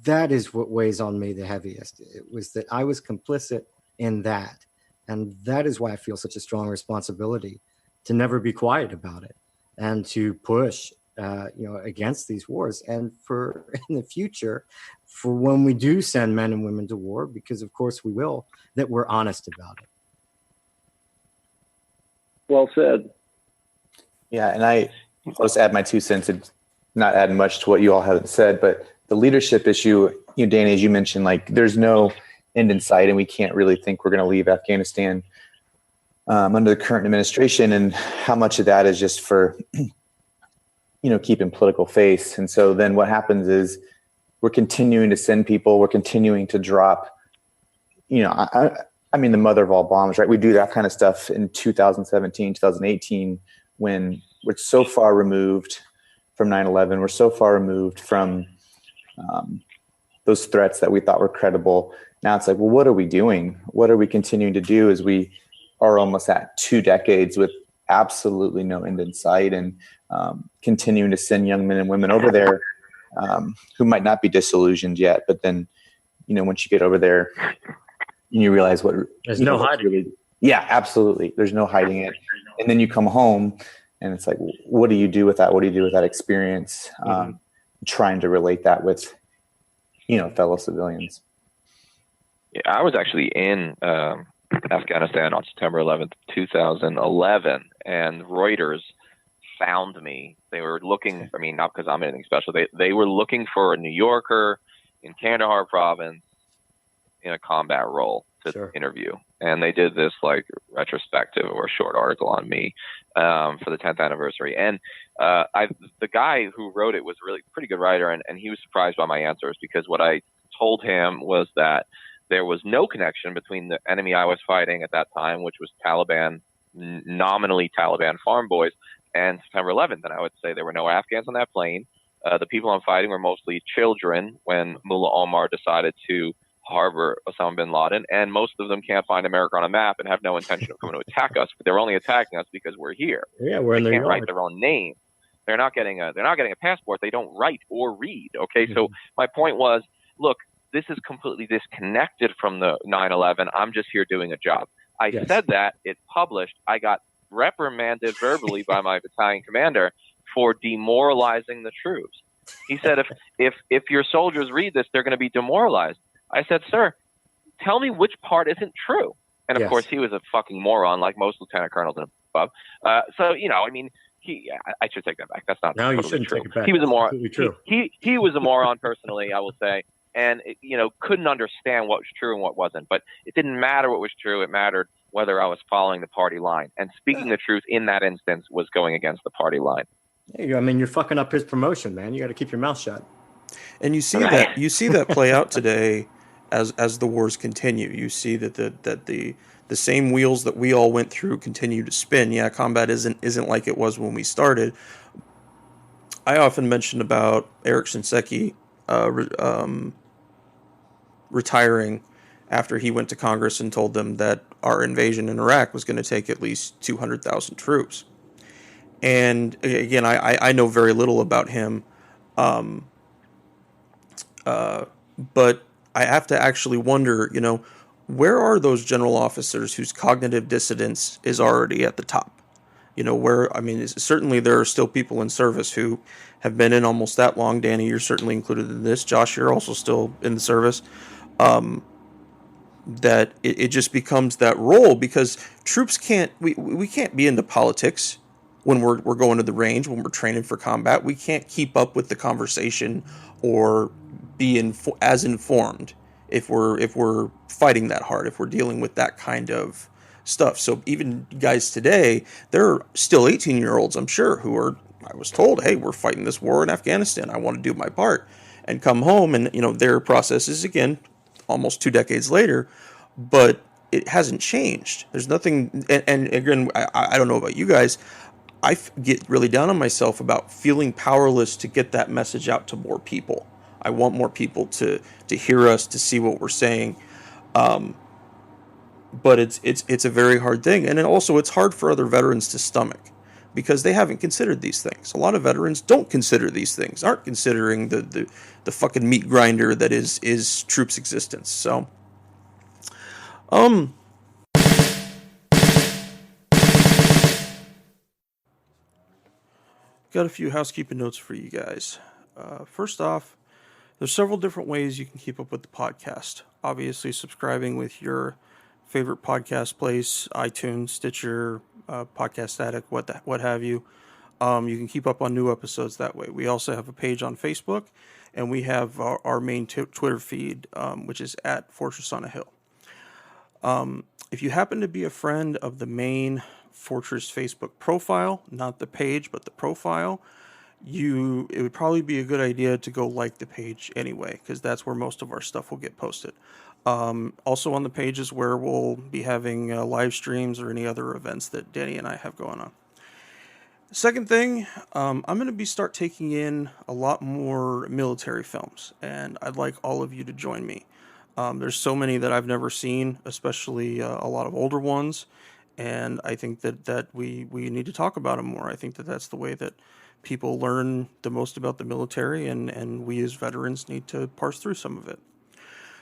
[SPEAKER 5] that is what weighs on me the heaviest. It was that I was complicit in that. And that is why I feel such a strong responsibility to never be quiet about it and to push against these wars, and for in the future, for when we do send men and women to war, because of course we will, that we're honest about it.
[SPEAKER 6] Well said.
[SPEAKER 4] Yeah, and I'll just add my 2 cents and not add much to what you all haven't said, but the leadership issue, Danny, as you mentioned, there's no end in sight, and we can't really think we're going to leave Afghanistan under the current administration, and how much of that is just for keeping political face. And so then what happens is we're continuing to send people, we're continuing to drop, the mother of all bombs, right? We do that kind of stuff in 2017, 2018, when we're so far removed from 9/11, we're so far removed from those threats that we thought were credible. Now it's like, well, what are we doing? What are we continuing to do as we are almost at 2 decades with absolutely no end in sight, and continuing to send young men and women over there who might not be disillusioned yet, but then, once you get over there, you realize
[SPEAKER 5] there's no hiding.
[SPEAKER 4] Really, yeah, absolutely. There's no hiding it. And then you come home and it's like, what do you do with that? What do you do with that experience? Trying to relate that with, fellow civilians.
[SPEAKER 3] Yeah, I was actually in Afghanistan on September 11th, 2011, and Reuters found me. They were looking, not because I'm anything special. They were looking for a New Yorker in Kandahar province in a combat role to interview. And they did this retrospective or a short article on me for the 10th anniversary. And the guy who wrote it was really pretty good writer, and he was surprised by my answers, because what I told him was that there was no connection between the enemy I was fighting at that time, which was Taliban, nominally Taliban farm boys, and September 11th. And I would say there were no Afghans on that plane. The people I'm fighting were mostly children when Mullah Omar decided to harbor Osama bin Laden, and most of them can't find America on a map and have no intention of coming to attack us, but they're only attacking us because we're here.
[SPEAKER 5] Yeah, we're in their
[SPEAKER 3] They can't
[SPEAKER 5] yard.
[SPEAKER 3] write their own name. They're not getting a passport. They don't write or read. Okay, so my point was, look, this is completely disconnected from the 9/11. I'm just here doing a job. I said that, it published. I got reprimanded verbally by my battalion commander for demoralizing the troops. He said, if your soldiers read this, they're going to be demoralized. I said, sir, tell me which part isn't true. And of course, he was a fucking moron, like most lieutenant colonels and above. I should take that back. That's not
[SPEAKER 5] no,
[SPEAKER 3] totally
[SPEAKER 5] you shouldn't
[SPEAKER 3] true.
[SPEAKER 5] take it back.
[SPEAKER 3] He was a moron.
[SPEAKER 5] True.
[SPEAKER 3] He was a moron personally, I will say, and couldn't understand what was true and what wasn't. But it didn't matter what was true. It mattered whether I was following the party line. And speaking the truth in that instance was going against the party line.
[SPEAKER 5] There you go. You're fucking up his promotion, man. You got to keep your mouth shut.
[SPEAKER 1] And you see that play out today as the wars continue. You see that the same wheels that we all went through continue to spin. Yeah, combat isn't like it was when we started. I often mention about Eric Shinseki retiring after he went to Congress and told them that our invasion in Iraq was going to take at least 200,000 troops. And again, I know very little about him, but I have to actually wonder, where are those general officers whose cognitive dissonance is already at the top? Certainly there are still people in service who have been in almost that long. Danny, you're certainly included in this. Josh, you're also still in the service. That it just becomes that role, because troops we can't be into politics when we're going to the range, when we're training for combat. We can't keep up with the conversation or be as informed if we're fighting that hard, if we're dealing with that kind of stuff. So even guys today, there are still 18-year-olds, I'm sure, who are, I was told, hey, we're fighting this war in Afghanistan, I want to do my part, and come home, and their processes, again, almost 2 decades later, but it hasn't changed. There's nothing, and again, I don't know about you guys, I get really down on myself about feeling powerless to get that message out to more people. I want more people to hear us, to see what we're saying. But it's a very hard thing. And then also it's hard for other veterans to stomach, because they haven't considered these things. A lot of veterans don't consider these things, aren't considering the fucking meat grinder that is troops' existence. So, got a few housekeeping notes for you guys. First off, there's several different ways you can keep up with the podcast. Obviously, subscribing with your favorite podcast place, iTunes, Stitcher, Podcast Addict, what have you. You can keep up on new episodes that way. We also have a page on Facebook, and we have our main Twitter feed, which is at Fortress on a Hill. If you happen to be a friend of the main Fortress Facebook profile, not the page, but the profile, it would probably be a good idea to go like the page anyway, because that's where most of our stuff will get posted. Also on the page is where we'll be having live streams or any other events that Danny and I have going on. Second thing, I'm going to start taking in a lot more military films, and I'd like all of you to join me. There's so many that I've never seen, especially a lot of older ones, and I think that we need to talk about them more. I think that that's the way that people learn the most about the military, and we as veterans need to parse through some of it.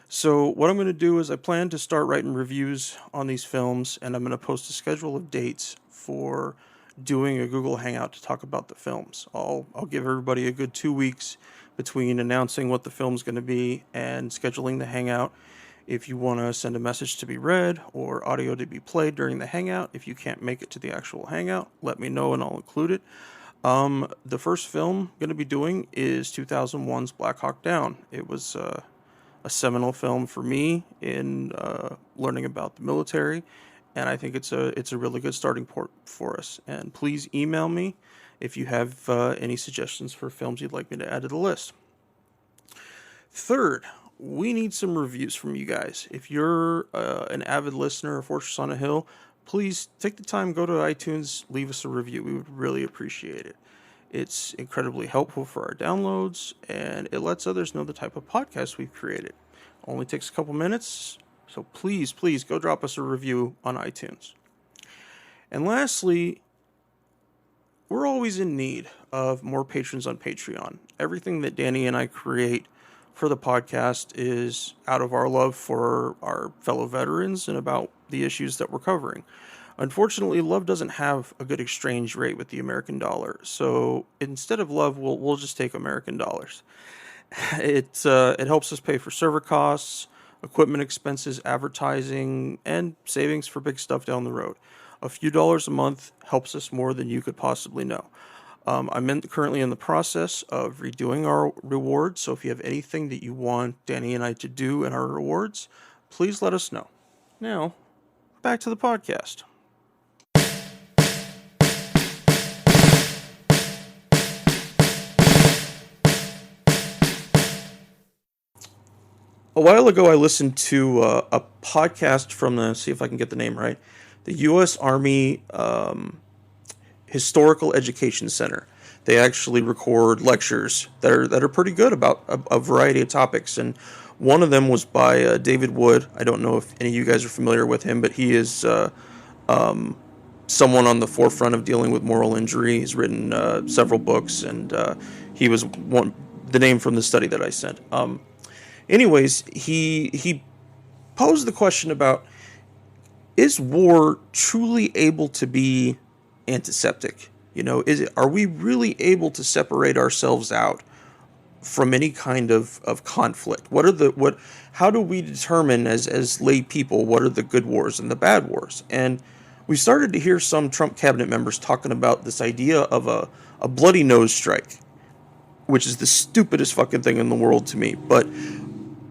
[SPEAKER 1] So what I'm going to do is I plan to start writing reviews on these films, and I'm going to post a schedule of dates for doing a Google Hangout to talk about the films. I'll give everybody a good 2 weeks between announcing what the film's going to be and scheduling the Hangout. If you want to send a message to be read or audio to be played during the Hangout, if you can't make it to the actual Hangout, let me know and I'll include it. The first film I'm going to be doing is 2001's Black Hawk Down. It was a seminal film for me in learning about the military, and I think it's a really good starting point for us. And please email me if you have any suggestions for films you'd like me to add to the list. Third, we need some reviews from you guys. If you're an avid listener of Fortress on a Hill, please take the time, go to iTunes, leave us a review. We would really appreciate it. It's incredibly helpful for our downloads, and it lets others know the type of podcast we've created. Only takes a couple minutes, so please go drop us a review on iTunes. And lastly, we're always in need of more patrons on Patreon. Everything that Danny and I create for the podcast is out of our love for our fellow veterans and about the issues that we're covering. Unfortunately, love doesn't have a good exchange rate with the American dollar, so instead of love, we'll just take American dollars. It helps us pay for server costs, equipment expenses, advertising, and savings for big stuff down the road. A few dollars a month helps us more than you could possibly know. I'm currently in the process of redoing our rewards, so if you have anything that you want Danny and I to do in our rewards, please let us know. Now, back to the podcast. A while ago, I listened to a podcast from see if I can get the name right, the U.S. Army Historical Education Center. They actually record lectures that are pretty good about a variety of topics, and one of them was by David Wood. I don't know if any of you guys are familiar with him, but he is someone on the forefront of dealing with moral injury. He's written several books, and he was the name from the study that I sent. Anyways, he posed the question about, is war truly able to be antiseptic? You know, are we really able to separate ourselves out from any kind of conflict? How do we determine as lay people what are the good wars and the bad wars? And we started to hear some Trump cabinet members talking about this idea of a bloody nose strike, which is the stupidest fucking thing in the world to me. But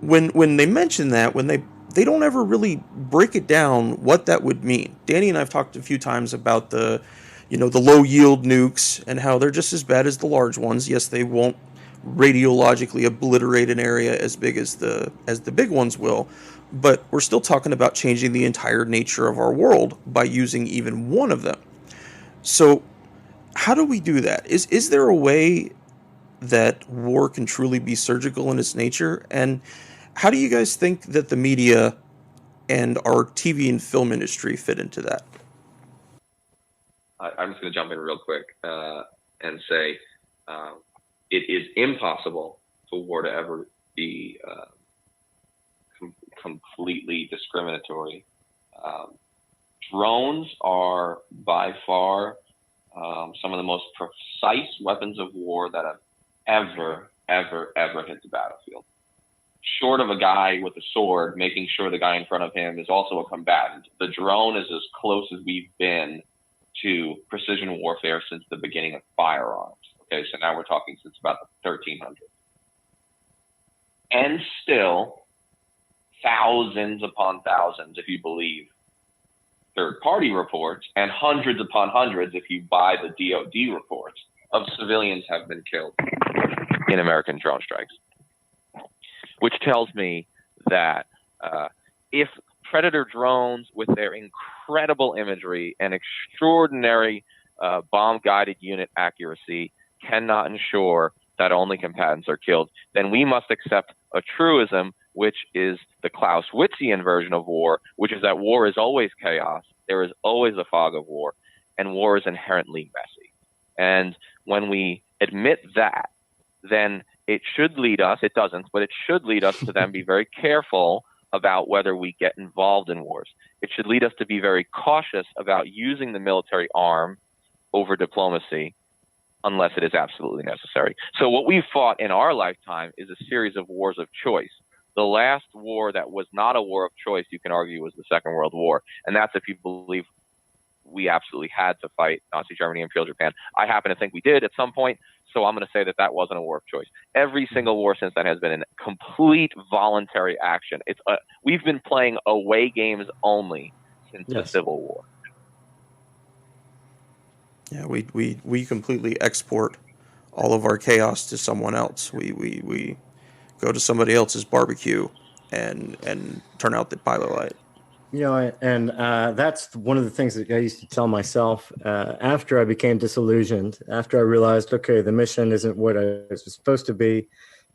[SPEAKER 1] when they mention that, when they don't ever really break it down what that would mean. Danny and I have talked a few times about the low yield nukes and how they're just as bad as the large ones. Yes, they won't radiologically obliterate an area as big as the big ones will, but we're still talking about changing the entire nature of our world by using even one of them. So how do we do that? Is there a way that war can truly be surgical in its nature? And how do you guys think that the media and our TV and film industry fit into that?
[SPEAKER 3] I'm just going to jump in real quick and say it is impossible for war to ever be completely discriminatory. Drones are by far some of the most precise weapons of war that have ever hit the battlefield. Short of a guy with a sword making sure the guy in front of him is also a combatant, the drone is as close as we've been to precision warfare since the beginning of firearms. Okay, so now we're talking since about the 1300s. And still, thousands upon thousands, if you believe third-party reports, and hundreds upon hundreds, if you buy the DoD reports, of civilians have been killed in American drone strikes. Which tells me that if Predator drones, with their incredible imagery and extraordinary bomb-guided unit accuracy, cannot ensure that only combatants are killed, then we must accept a truism which is the Clausewitzian version of war, which is that war is always chaos. There is always a fog of war, and war is inherently messy. And when we admit that, then it should lead us, it doesn't, but it should lead us to then be very careful about whether we get involved in wars. It should lead us to be very cautious about using the military arm over diplomacy unless it is absolutely necessary. So what we've fought in our lifetime is a series of wars of choice. The last war that was not a war of choice, you can argue, was the Second World War. And that's if you believe we absolutely had to fight Nazi Germany and Imperial Japan. I happen to think we did at some point, so I'm going to say that that wasn't a war of choice. Every single war since then has been a complete voluntary action. We've been playing away games only since the Civil War.
[SPEAKER 1] Yeah, we completely export all of our chaos to someone else. We go to somebody else's barbecue and turn out the pilot light.
[SPEAKER 5] You know, and that's one of the things that I used to tell myself after I became disillusioned, after I realized, okay, the mission isn't what it was supposed to be.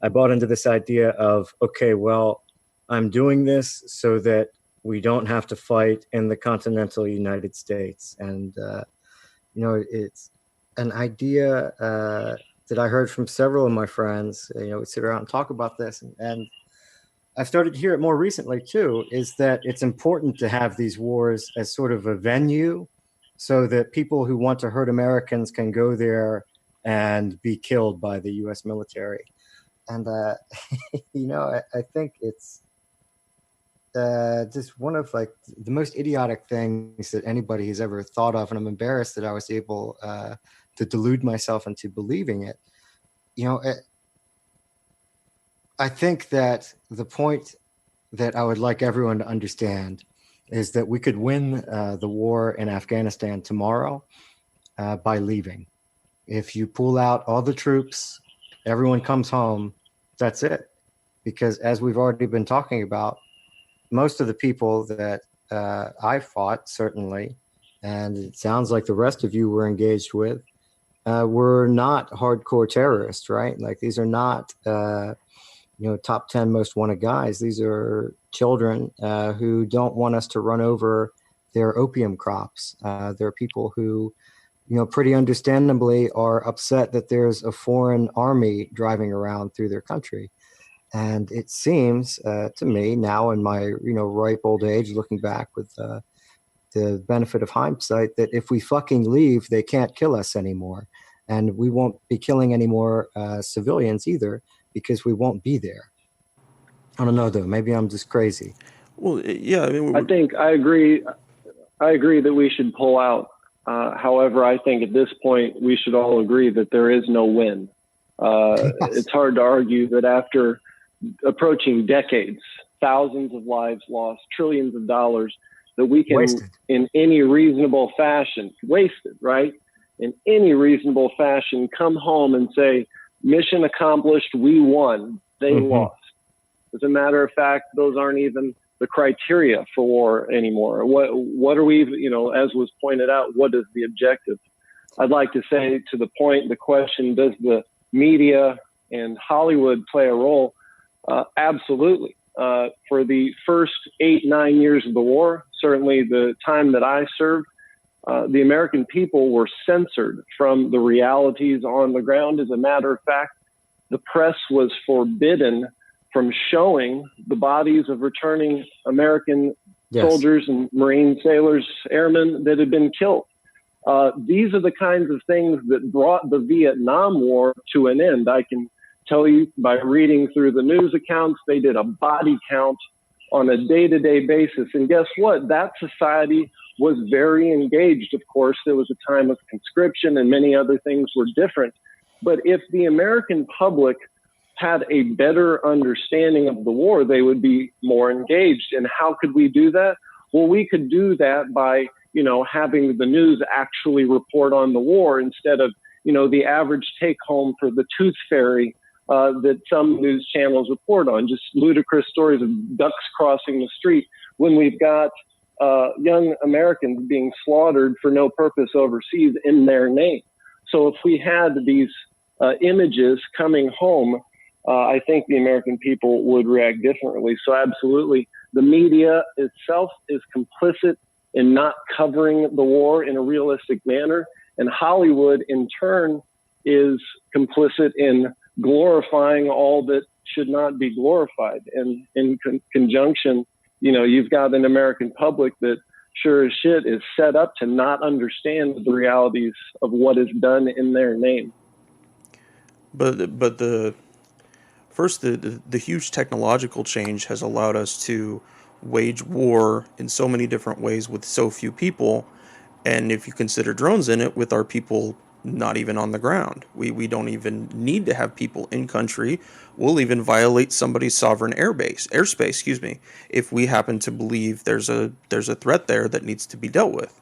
[SPEAKER 5] I bought into this idea of, okay, well, I'm doing this so that we don't have to fight in the continental United States. And, you know, it's an idea that I heard from several of my friends. You know, we sit around and talk about this, and I've started to hear it more recently too, is that it's important to have these wars as sort of a venue so that people who want to hurt Americans can go there and be killed by the U.S. military. And, you know, I think it's just one of like the most idiotic things that anybody has ever thought of. And I'm embarrassed that I was able to delude myself into believing it. You know, I think that the point that I would like everyone to understand is that we could win the war in Afghanistan tomorrow by leaving. If you pull out all the troops, everyone comes home, that's it. Because as we've already been talking about, most of the people that I fought, certainly, and it sounds like the rest of you were engaged with, were not hardcore terrorists, right? Like these are not you know, top 10 most wanted guys. These are children who don't want us to run over their opium crops. They're people who, you know, pretty understandably are upset that there's a foreign army driving around through their country. And it seems to me now in my, you know, ripe old age, looking back with the benefit of hindsight, that if we fucking leave, they can't kill us anymore. And we won't be killing any more civilians either, because we won't be there. I don't know, though. Maybe I'm just crazy.
[SPEAKER 1] Well, yeah. I mean,
[SPEAKER 6] I think I agree. I agree that we should pull out. However, I think at this point we should all agree that there is no win. Yes. It's hard to argue that after approaching decades, thousands of lives lost, trillions of dollars, that we can, in any reasonable fashion, wasted, right? In any reasonable fashion, come home and say, mission accomplished, we won, they lost. As a matter of fact, those aren't even the criteria for war anymore. What are we, you know, as was pointed out, what is the objective? I'd like to say to the point, the question, does the media and Hollywood play a role? Absolutely. For the first 8-9 years of the war, certainly the time that I served, the American people were censored from the realities on the ground. As a matter of fact, the press was forbidden from showing the bodies of returning American soldiers and Marine sailors, airmen that had been killed. These are the kinds of things that brought the Vietnam War to an end. I can tell you by reading through the news accounts, they did a body count on a day-to-day basis. And guess what? That society was very engaged. Of course, there was a time of conscription and many other things were different. But if the American public had a better understanding of the war, they would be more engaged. And how could we do that? Well, we could do that by, you know, having the news actually report on the war instead of, you know, the average take home for the tooth fairy that some news channels report on, just ludicrous stories of ducks crossing the street when we've got young Americans being slaughtered for no purpose overseas in their name. So if we had these images coming home I think the American people would react differently. So absolutely, the media itself is complicit in not covering the war in a realistic manner. And Hollywood, in turn, is complicit in glorifying all that should not be glorified. And in conjunction, you've got an American public that sure as shit is set up to not understand the realities of what is done in their name.
[SPEAKER 1] But the huge technological change has allowed us to wage war in so many different ways with so few people. And if you consider drones in it, with our people not even on the ground, we don't even need to have people in country. We'll even violate somebody's sovereign airspace, if we happen to believe there's a threat there that needs to be dealt with.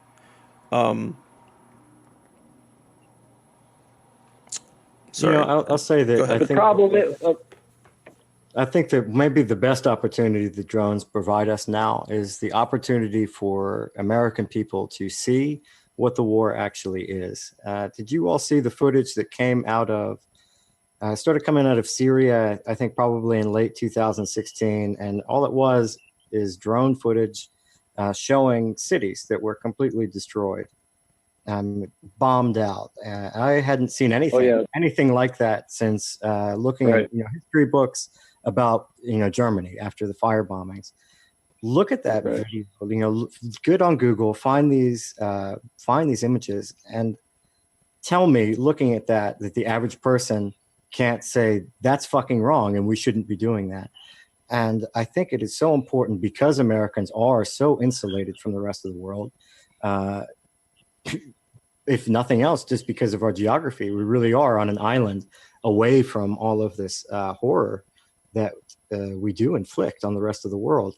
[SPEAKER 1] Sorry.
[SPEAKER 5] I'll say
[SPEAKER 1] Go
[SPEAKER 5] that
[SPEAKER 1] ahead.
[SPEAKER 6] The problem is,
[SPEAKER 5] I think that maybe the best opportunity that drones provide us now is the opportunity for American people to see what the war actually is. Did you all see the footage that came out of, started coming out of Syria, I think probably in late 2016, and all it was is drone footage showing cities that were completely destroyed, bombed out. I hadn't seen anything like that since looking at history books about Germany after the fire bombings. Look at that video. Good on Google. Find these images and tell me, looking at that the average person can't say that's fucking wrong and we shouldn't be doing that. And I think it is so important because Americans are so insulated from the rest of the world. If nothing else, just because of our geography, we really are on an island away from all of this horror that we do inflict on the rest of the world.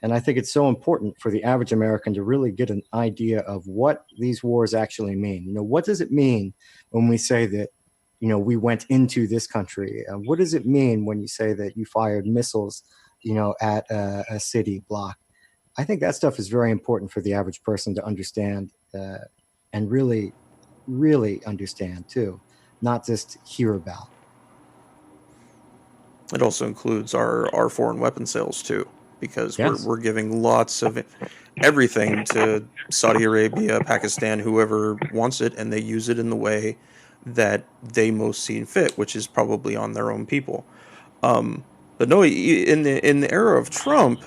[SPEAKER 5] And I think it's so important for the average American to really get an idea of what these wars actually mean. What does it mean when we say that, we went into this country? What does it mean when you say that you fired missiles, at a city block? I think that stuff is very important for the average person to understand and really, really understand too, not just hear about.
[SPEAKER 1] It also includes our foreign weapon sales too, because we're giving lots of everything to Saudi Arabia, Pakistan, whoever wants it, and they use it in the way that they most see fit, which is probably on their own people. But no, in the era of Trump,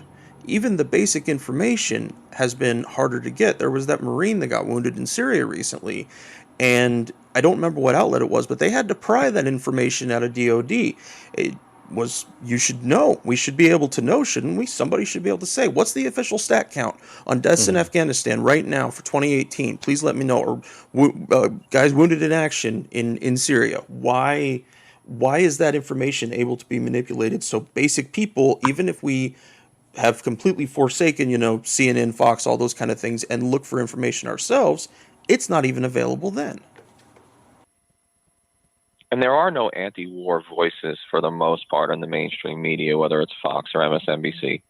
[SPEAKER 1] even the basic information has been harder to get. There was that Marine that got wounded in Syria recently, and I don't remember what outlet it was, but they had to pry that information out of DOD. It was, you should know. We should be able to know, shouldn't we? Somebody should be able to say, what's the official stat count on deaths in Afghanistan right now for 2018? Please let me know. Or guys wounded in action in Syria. Why is that information able to be manipulated so basic people, even if we have completely forsaken, CNN, Fox, all those kind of things, and look for information ourselves, it's not even available then?
[SPEAKER 3] And there are no anti-war voices for the most part in the mainstream media, whether it's Fox or MSNBC.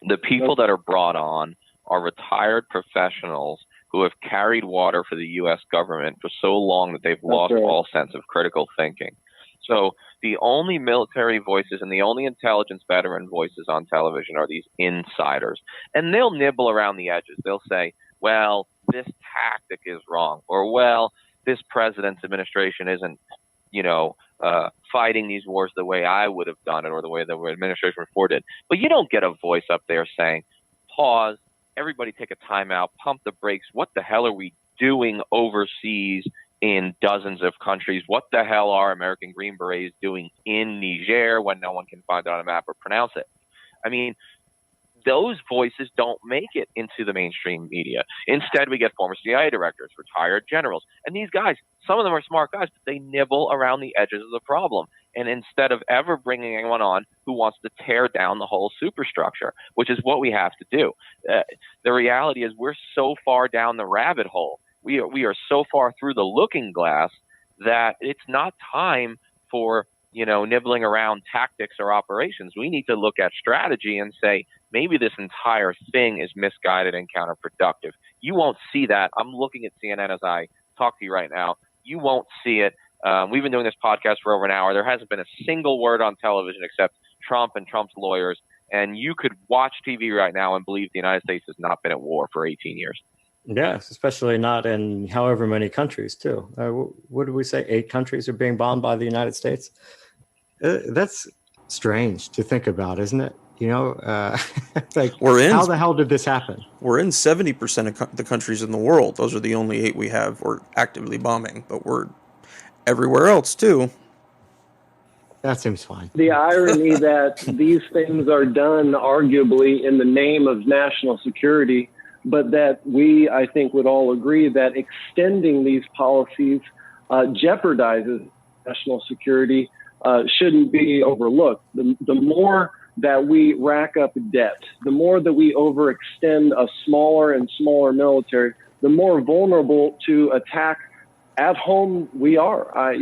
[SPEAKER 3] The people that are brought on are retired professionals who have carried water for the U.S. government for so long that they've lost all sense of critical thinking. So the only military voices and the only intelligence veteran voices on television are these insiders. And they'll nibble around the edges. They'll say, well, this tactic is wrong, or, well, this president's administration isn't fighting these wars the way I would have done it, or the way the administration before did. But you don't get a voice up there saying, pause, everybody take a timeout, pump the brakes. What the hell are we doing overseas in dozens of countries? What the hell are American Green Berets doing in Niger when no one can find it on a map or pronounce it? I mean, those voices don't make it into the mainstream media. Instead, we get former CIA directors, retired generals. And these guys, some of them are smart guys, but they nibble around the edges of the problem. And instead of ever bringing anyone on who wants to tear down the whole superstructure, which is what we have to do, the reality is we're so far down the rabbit hole. We are so far through the looking glass that it's not time for nibbling around tactics or operations. We need to look at strategy and say, maybe this entire thing is misguided and counterproductive. You won't see that. I'm looking at CNN as I talk to you right now. You won't see it We've been doing this podcast for over an hour. There hasn't been a single word on television except Trump and Trump's lawyers. And you could watch TV right now and believe the United States has not been at war for 18 years.
[SPEAKER 5] Yes, especially not in however many countries, too. What did we say? 8 countries are being bombed by the United States? That's strange to think about, isn't it? You know, like, how the hell did this happen?
[SPEAKER 1] We're in 70% of the countries in the world. Those are the only 8 we have we're actively bombing, but we're everywhere else, too.
[SPEAKER 5] That seems fine.
[SPEAKER 6] The irony that these things are done arguably in the name of national security, but that we, I think, would all agree that extending these policies jeopardizes national security shouldn't be overlooked. The more that we rack up debt, the more that we overextend a smaller and smaller military, the more vulnerable to attack at home we are. I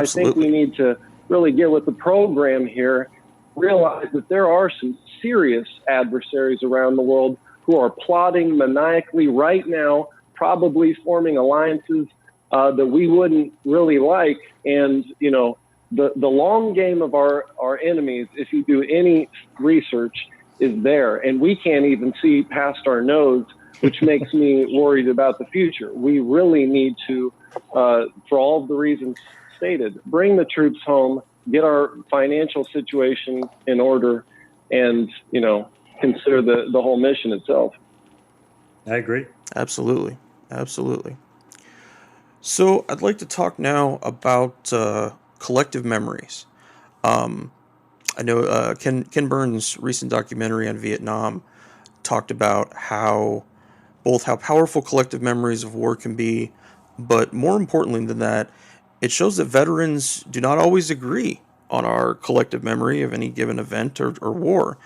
[SPEAKER 6] think we need to really get with the program here, realize that there are some serious adversaries around the world who are plotting maniacally right now, probably forming alliances that we wouldn't really like. And, you know, the long game of our enemies, if you do any research, is there. And we can't even see past our nose, which makes me worried about the future. We really need to, for all of the reasons stated, bring the troops home, get our financial situation in order, and, you know, consider the whole mission itself.
[SPEAKER 5] I agree.
[SPEAKER 1] Absolutely. Absolutely. So I'd like to talk now about collective memories. I know Ken Burns' recent documentary on Vietnam talked about how powerful collective memories of war can be, but more importantly than that, it shows that veterans do not always agree on our collective memory of any given event or war.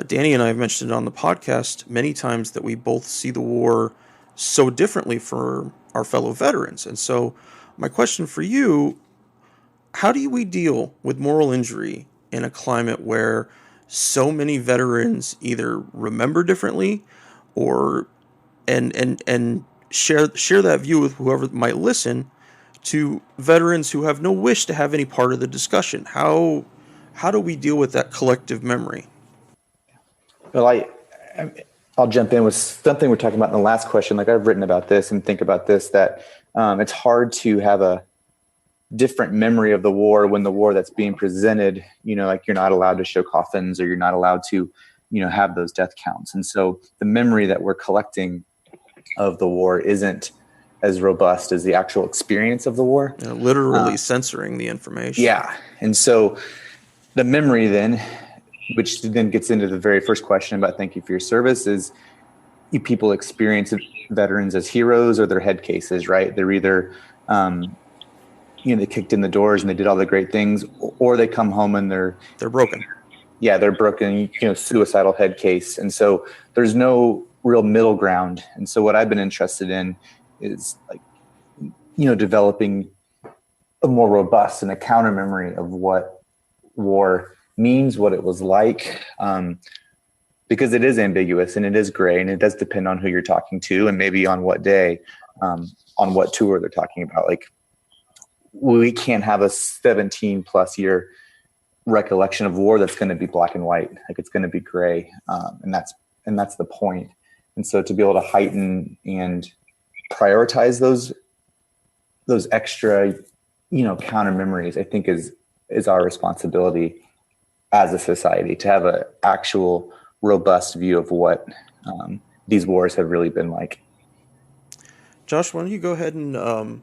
[SPEAKER 1] Danny and I have mentioned on the podcast many times that we both see the war so differently for our fellow veterans. And so my question for you, how do we deal with moral injury in a climate where so many veterans either remember differently or and share that view with whoever might listen, to veterans who have no wish to have any part of the discussion? How do we deal with that collective memory?
[SPEAKER 4] Well, I'll jump in with something we're talking about in the last question. Like, I've written about this and think about this, that it's hard to have a different memory of the war when the war that's being presented, you know, like, you're not allowed to show coffins, or you're not allowed to, you know, have those death counts. And so the memory that we're collecting of the war isn't as robust as the actual experience of the war.
[SPEAKER 1] You know, literally censoring the information.
[SPEAKER 4] Yeah. And so the memory then, which then gets into the very first question about thank you for your service, is people experience veterans as heroes or their head cases, right? They're either, they kicked in the doors and they did all the great things, or they come home and they're
[SPEAKER 1] broken.
[SPEAKER 4] Yeah, they're broken, suicidal head case. And so there's no real middle ground. And so what I've been interested in is, like, developing a more robust and a counter memory of what war means, what it was like, because it is ambiguous and it is gray, and it does depend on who you're talking to and maybe on what day, on what tour they're talking about. Like, we can't have a 17 plus year recollection of war that's going to be black and white. Like, it's going to be gray. And that's the point. And so to be able to heighten and prioritize those extra, counter memories, I think is our responsibility as a society, to have an actual robust view of what these wars have really been like.
[SPEAKER 1] Josh, why don't you go ahead and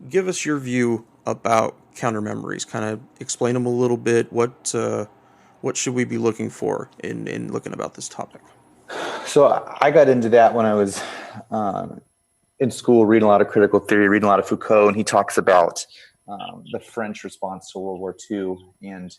[SPEAKER 1] give us your view about counter memories? Kind of explain them a little bit. What should we be looking for in looking about this topic?
[SPEAKER 4] So I got into that when I was in school, reading a lot of critical theory, reading a lot of Foucault, and he talks about the French response to World War II and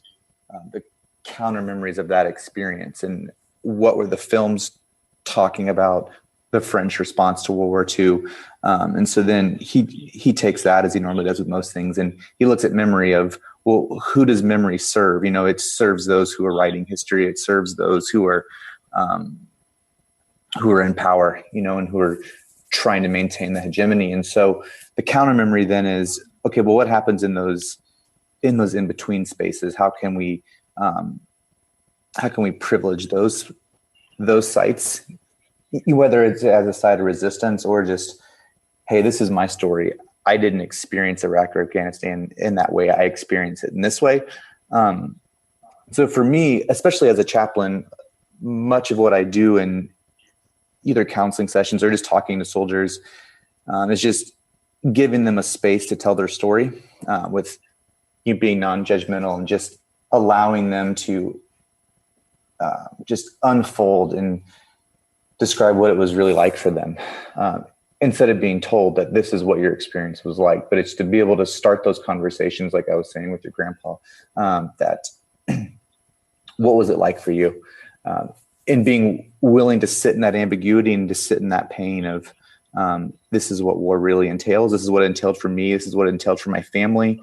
[SPEAKER 4] the counter memories of that experience, and what were the films talking about the French response to World War II. And so then he takes that, as he normally does with most things, and he looks at memory of, well, who does memory serve? It serves those who are writing history. It serves those who are in power, and who are trying to maintain the hegemony. And so the counter memory then is okay, well, what happens in those in between spaces? How can we privilege those sites, whether it's as a site of resistance or just, hey, this is my story. I didn't experience Iraq or Afghanistan in that way. I experienced it in this way. So for me, especially as a chaplain, much of what I do in either counseling sessions or just talking to soldiers is just giving them a space to tell their story with you being non-judgmental and just allowing them to just unfold and describe what it was really like for them, instead of being told that this is what your experience was like. But it's to be able to start those conversations, like I was saying with your grandpa, that what was it like for you? And being willing to sit in that ambiguity and to sit in that pain of this is what war really entails. This is what it entailed for me. This is what it entailed for my family.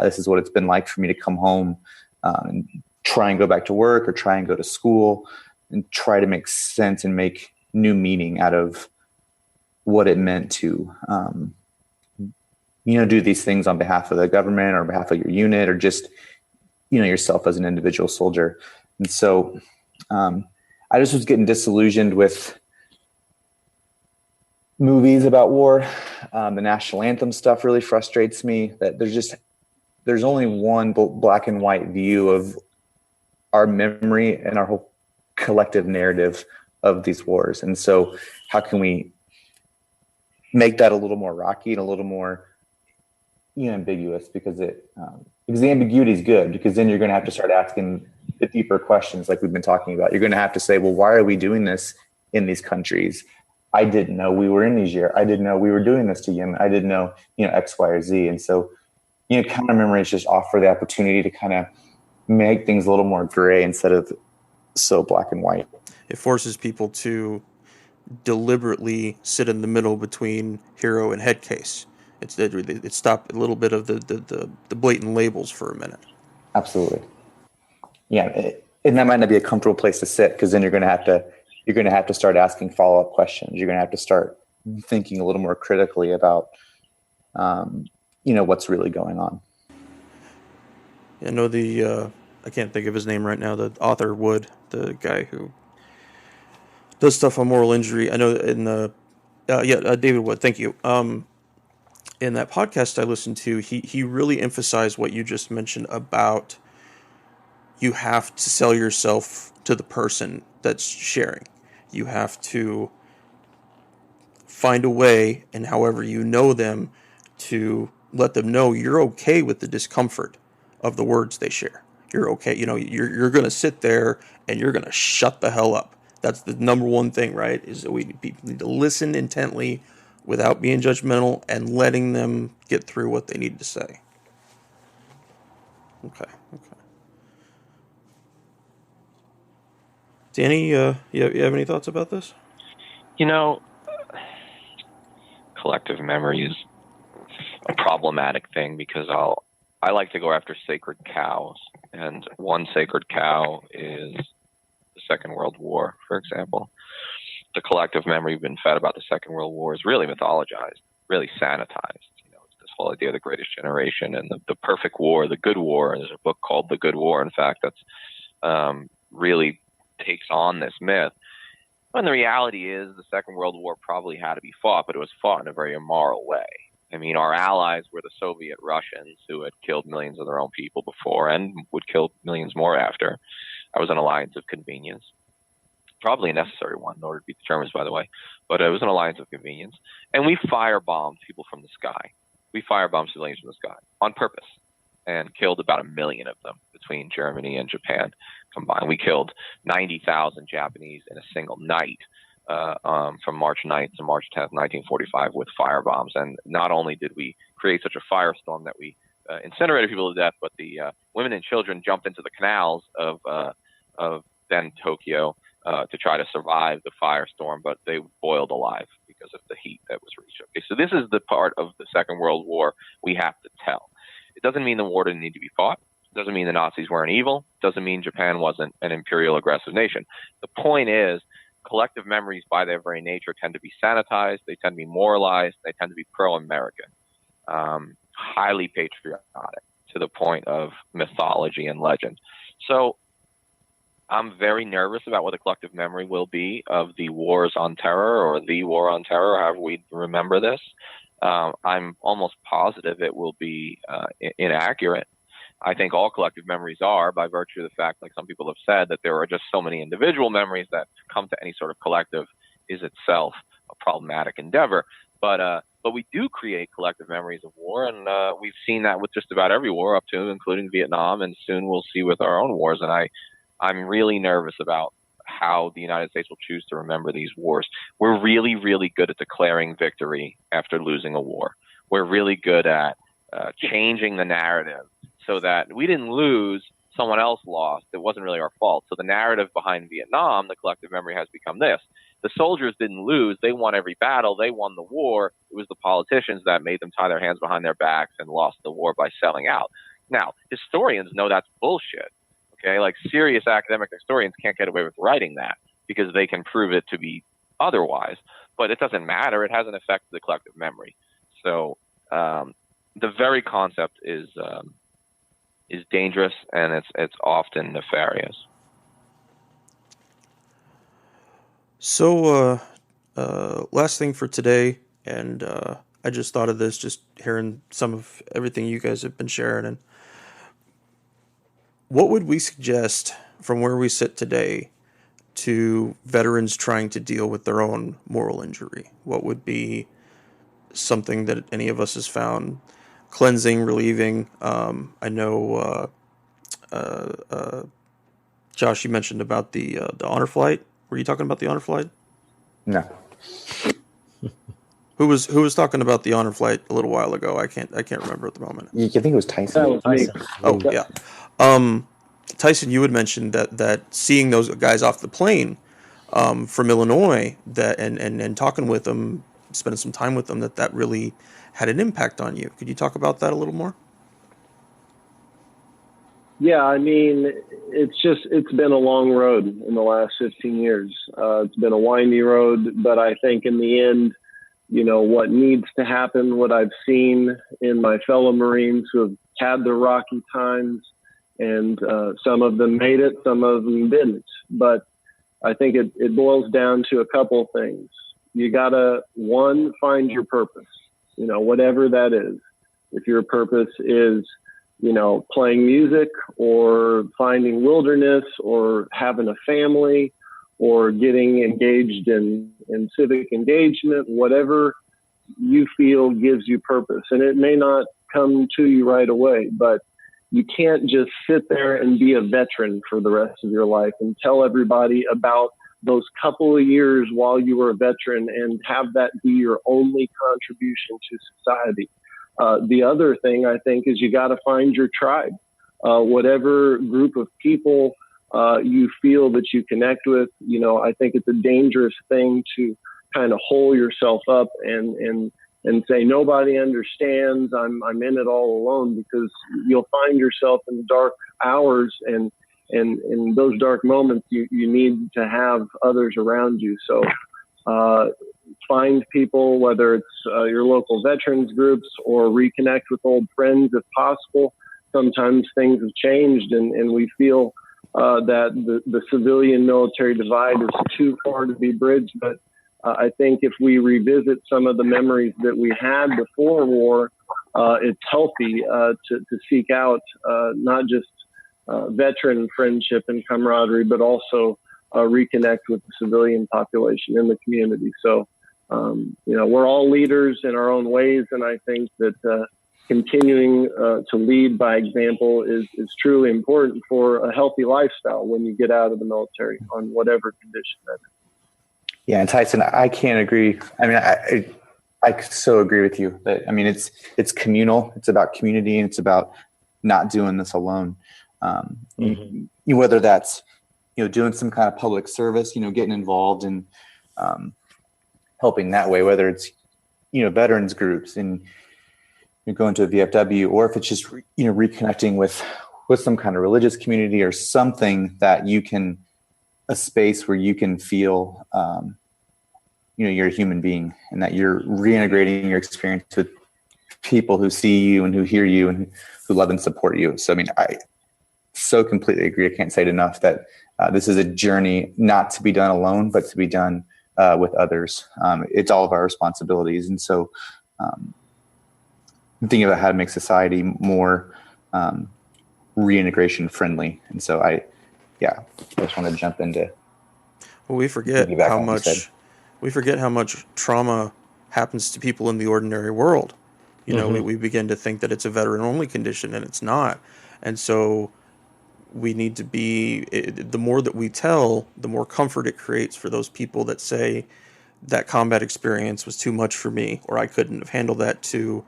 [SPEAKER 4] This is what it's been like for me to come home and try and go back to work or try and go to school and try to make sense and make new meaning out of what it meant to, do these things on behalf of the government or on behalf of your unit or just, yourself as an individual soldier. And so I just was getting disillusioned with movies about war. The national anthem stuff really frustrates me, that there's only one black and white view of our memory and our whole collective narrative of these wars. And so how can we make that a little more rocky and a little more ambiguous, because the ambiguity is good, because then you're going to have to start asking the deeper questions like we've been talking about. You're going to have to say, well, why are we doing this in these countries? I didn't know we were in Niger. I didn't know we were doing this to Yemen. I didn't know, X, Y, or Z. And so, counter memories just offer the opportunity to kind of make things a little more gray instead of so black and white.
[SPEAKER 1] It forces people to deliberately sit in the middle between hero and head case. It stopped a little bit of the blatant labels for a minute.
[SPEAKER 4] Absolutely. Yeah, and that might not be a comfortable place to sit, because then you're going to have to start asking follow-up questions. You're going to have to start thinking a little more critically about what's really going on.
[SPEAKER 1] I know I can't think of his name right now, the author Wood, the guy who does stuff on moral injury. I know David Wood, thank you. In that podcast I listened to, he really emphasized what you just mentioned about you have to sell yourself to the person that's sharing. You have to find a way, and however you know them, to let them know you're okay with the discomfort of the words they share. You're okay. You're going to sit there and you're going to shut the hell up. That's the number one thing, right? Is that we need to listen intently without being judgmental and letting them get through what they need to say. Okay. Danny, you have any thoughts about this?
[SPEAKER 3] Collective memory is a problematic thing, because I like to go after sacred cows, and one sacred cow is the Second World War, for example. The collective memory we've been fed about the Second World War is really mythologized, really sanitized. It's this whole idea of the greatest generation and the perfect war, the good war. And there's a book called The Good War, in fact, that's really takes on this myth. When the reality is the Second World War probably had to be fought, but it was fought in a very immoral way. I mean, our allies were the Soviet Russians, who had killed millions of their own people before and would kill millions more after. That was an alliance of convenience. Probably a necessary one in order to beat the Germans, by the way. But it was an alliance of convenience. And we firebombed people from the sky. We firebombed civilians from the sky on purpose and killed about 1 million of them between Germany and Japan combined. We killed 90,000 Japanese in a single night from March 9th to March 10th, 1945 with firebombs. And not only did we create such a firestorm that we incinerated people to death, but the women and children jumped into the canals of then Tokyo to try to survive the firestorm, but they boiled alive because of the heat that was reached. Okay, so this is the part of the Second World War we have to tell. It doesn't mean the war didn't need to be fought. It doesn't mean the Nazis weren't evil. It doesn't mean Japan wasn't an imperial aggressive nation. The point is, collective memories by their very nature tend to be sanitized. They tend to be moralized. They tend to be pro-American. highly patriotic to the point of mythology and legend. So I'm very nervous about what the collective memory will be of the wars on terror, or the war on terror, however we remember this. I'm almost positive it will be inaccurate. I think all collective memories are, by virtue of the fact, like some people have said, that there are just so many individual memories that to come to any sort of collective is itself a problematic endeavor. But we do create collective memories of war, and we've seen that with just about every war up to, including Vietnam, and soon we'll see with our own wars. And I'm really nervous about how the United States will choose to remember these wars. We're really, really good at declaring victory after losing a war. We're really good at changing the narrative so that we didn't lose, someone else lost. It wasn't really our fault. So the narrative behind Vietnam, the collective memory, has become this. The soldiers didn't lose. They won every battle. They won the war. It was the politicians that made them tie their hands behind their backs and lost the war by selling out. Now, historians know that's bullshit. Okay, like serious academic historians can't get away with writing that because they can prove it to be otherwise. But it doesn't matter. It hasn't affected the collective memory. So the very concept is dangerous, and it's often nefarious.
[SPEAKER 1] So, last thing for today, and I just thought of this just hearing some of everything you guys have been sharing. And what would we suggest from where we sit today to veterans trying to deal with their own moral injury? What would be something that any of us has found cleansing, relieving? I know, Josh, you mentioned about the honor flight. Were you talking about the honor flight?
[SPEAKER 4] No.
[SPEAKER 1] Who was talking about the honor flight a little while ago? I can't remember at the moment.
[SPEAKER 4] You think it was Tyson?
[SPEAKER 6] That was me.
[SPEAKER 1] Oh yeah. Tyson, you had mentioned that seeing those guys off the plane from Illinois, that and talking with them, spending some time with them, that really had an impact on you. Could you talk about that a little more?
[SPEAKER 6] Yeah, I mean, it's been a long road in the last 15 years. It's been a windy road, but I think in the end, you know, what needs to happen, what I've seen in my fellow Marines who have had their rocky times, and some of them made it, some of them didn't. But I think it boils down to a couple things. You gotta, one, find your purpose, you know, whatever that is. If your purpose is, you know, playing music or finding wilderness or having a family or getting engaged in civic engagement, whatever you feel gives you purpose. And it may not come to you right away, but you can't just sit there and be a veteran for the rest of your life and tell everybody about those couple of years while you were a veteran and have that be your only contribution to society. The other thing, I think, is you got to find your tribe. Whatever group of people you feel that you connect with, you know, I think it's a dangerous thing to kind of hole yourself up and say, nobody understands, I'm in it all alone, because you'll find yourself in dark hours, and in those dark moments, you need to have others around you. So find people, whether it's your local veterans groups, or reconnect with old friends if possible. Sometimes things have changed, and we feel that the civilian military divide is too far to be bridged. But I think if we revisit some of the memories that we had before war, it's healthy to seek out not just veteran friendship and camaraderie, but also reconnect with the civilian population in the community. So, you know, we're all leaders in our own ways, and I think that continuing to lead by example is truly important for a healthy lifestyle when you get out of the military, on whatever condition that is.
[SPEAKER 4] Yeah, and Tyson, I can't agree. I mean, I so agree with you. That, I mean, it's communal. It's about community, and it's about not doing this alone. Whether that's, you know, doing some kind of public service, you know, getting involved in helping that way, whether it's, you know, veterans groups and you're going to a VFW, or if it's just, you know, reconnecting with some kind of religious community or something that you can, a space where you can feel, you know, you're a human being and that you're reintegrating your experience with people who see you and who hear you and who love and support you. So, I mean, I so completely agree. I can't say it enough that this is a journey not to be done alone, but to be done with others. It's all of our responsibilities. And so thinking about how to make society more reintegration friendly. And so I just want to jump into.
[SPEAKER 1] Well, we forget how much trauma happens to people in the ordinary world. You know, we begin to think that it's a veteran-only condition, and it's not. And so we need to be, the more that we tell, the more comfort it creates for those people that say that combat experience was too much for me, or I couldn't have handled that, to,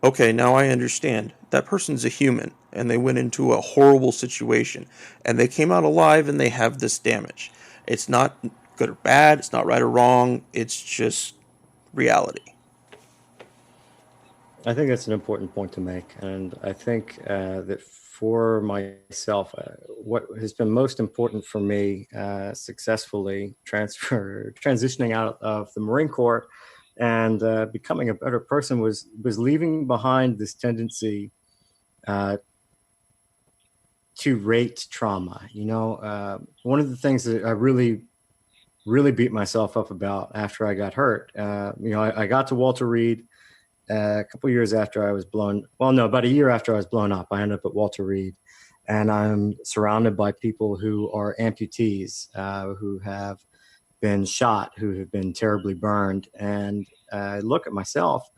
[SPEAKER 1] okay, now I understand. That person's a human, and they went into a horrible situation, and they came out alive, and they have this damage. It's not good or bad, it's not right or wrong, it's just reality.
[SPEAKER 5] I think that's an important point to make. And I think that for myself, what has been most important for me successfully transitioning out of the Marine Corps and becoming a better person was leaving behind this tendency to rate trauma. You know, one of the things that I really beat myself up about after I got hurt, I got to Walter Reed a couple of years after I was about a year after I was blown up. I ended up at Walter Reed, and I'm surrounded by people who are amputees, who have been shot, who have been terribly burned. And I look at myself,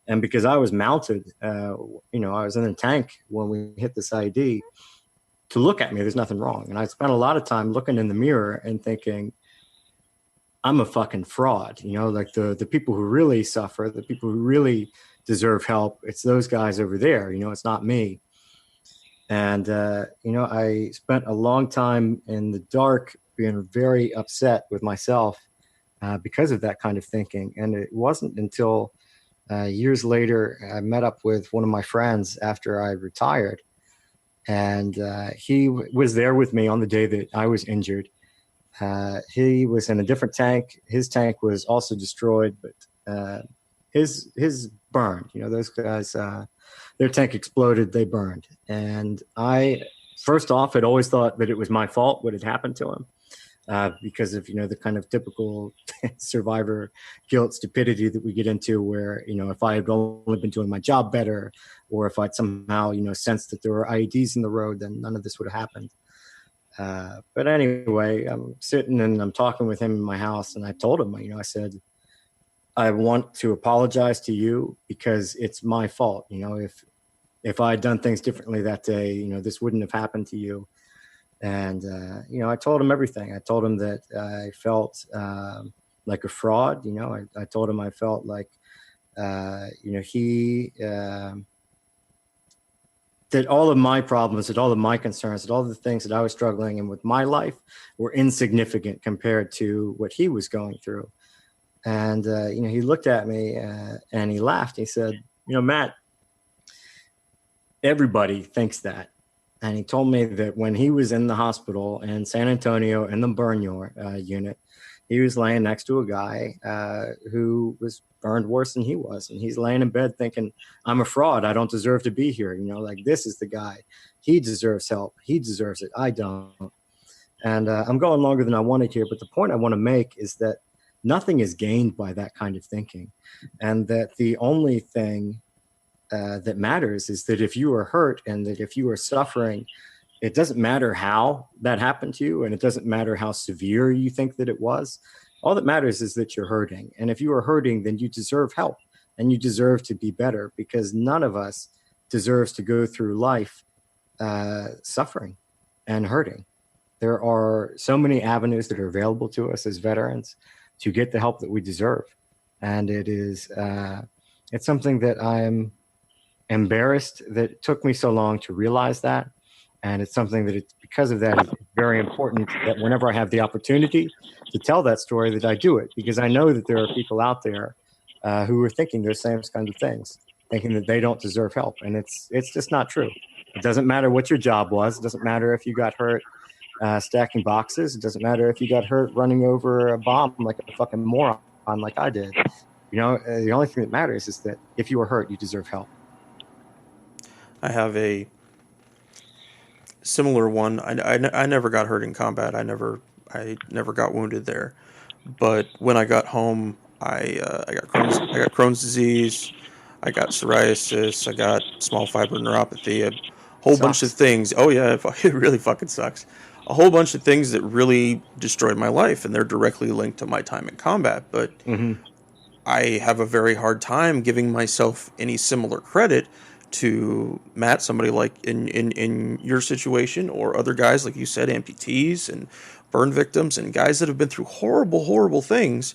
[SPEAKER 5] and because I was mounted, I was in a tank when we hit this IED, to look at me, there's nothing wrong. And I spent a lot of time looking in the mirror and thinking, I'm a fucking fraud. You know, like the people who really suffer, the people who really deserve help, it's those guys over there. You know, it's not me. And, I spent a long time in the dark being very upset with myself because of that kind of thinking. And it wasn't until years later, I met up with one of my friends after I retired. And he was there with me on the day that I was injured. He was in a different tank. His tank was also destroyed, but his burned. You know, those guys, their tank exploded, they burned. And I, first off, had always thought that it was my fault what had happened to him because of, the kind of typical survivor guilt, stupidity that we get into where, if I had only been doing my job better, or if I'd somehow, sensed that there were IEDs in the road, then none of this would have happened. But anyway, I'm sitting and I'm talking with him in my house, and I told him, I said, I want to apologize to you because it's my fault. If I had done things differently that day, this wouldn't have happened to you. And, I told him everything. I told him that I felt like a fraud. I told him I felt like, that all of my problems, that all of my concerns, that all the things that I was struggling in with my life were insignificant compared to what he was going through. And, he looked at me and he laughed. He said, Matt, everybody thinks that. And he told me that when he was in the hospital in San Antonio in the burn unit, he was laying next to a guy who was burned worse than he was. And he's laying in bed thinking, I'm a fraud. I don't deserve to be here. This is the guy. He deserves help. He deserves it. I don't. And I'm going longer than I wanted here. But the point I want to make is that nothing is gained by that kind of thinking. And that the only thing that matters is that if you are hurt and that if you are suffering, it doesn't matter how that happened to you, and it doesn't matter how severe you think that it was. All that matters is that you're hurting. And if you are hurting, then you deserve help and you deserve to be better, because none of us deserves to go through life suffering and hurting. There are so many avenues that are available to us as veterans to get the help that we deserve. And it is, it's something that I'm embarrassed that it took me so long to realize that. And it's something that it's because of that, it's very important that whenever I have the opportunity to tell that story, that I do it, because I know that there are people out there who are thinking those same kinds of things, thinking that they don't deserve help. And it's just not true. It doesn't matter what your job was. It doesn't matter if you got hurt stacking boxes. It doesn't matter if you got hurt running over a bomb like a fucking moron like I did. the only thing that matters is that if you were hurt, you deserve help.
[SPEAKER 1] I have a similar one. I never got hurt in combat. I never got wounded there. But when I got home, I got Crohn's disease. I got psoriasis. I got small fiber neuropathy. A whole bunch of things. Oh yeah, it really fucking sucks. A whole bunch of things that really destroyed my life, and they're directly linked to my time in combat. But I have a very hard time giving myself any similar credit to Matt, somebody like in your situation, or other guys, like you said, amputees and burn victims and guys that have been through horrible, horrible things.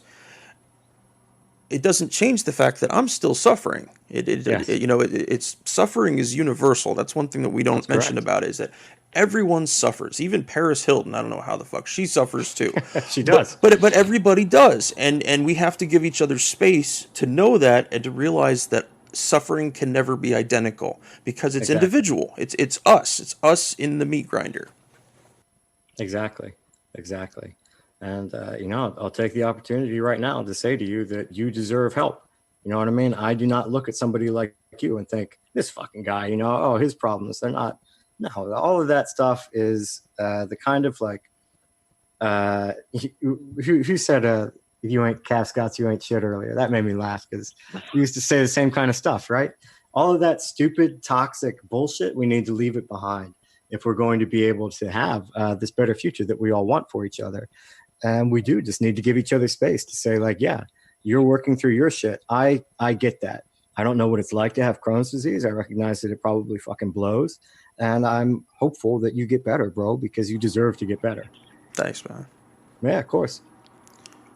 [SPEAKER 1] It doesn't change the fact that I'm still suffering. It's suffering is universal. That's one thing that we don't mention about it, is that everyone suffers. Even Paris Hilton, I don't know how the fuck she suffers too.
[SPEAKER 5] She does.
[SPEAKER 1] But everybody does. And we have to give each other space to know that and to realize that suffering can never be identical, because it's individual. It's us. It's us in the meat grinder.
[SPEAKER 5] Exactly. And, I'll take the opportunity right now to say to you that you deserve help. You know what I mean? I do not look at somebody like you and think, this fucking guy, his problems, they're not. No, all of that stuff is the kind of like, who said, you ain't calf scots, you ain't shit earlier. That made me laugh because we used to say the same kind of stuff, right? All of that stupid, toxic bullshit, we need to leave it behind if we're going to be able to have this better future that we all want for each other. And we do just need to give each other space to say, like, yeah, you're working through your shit. I get that. I don't know what it's like to have Crohn's disease. I recognize that it probably fucking blows. And I'm hopeful that you get better, bro, because you deserve to get better.
[SPEAKER 1] Thanks, man.
[SPEAKER 5] Yeah, of course.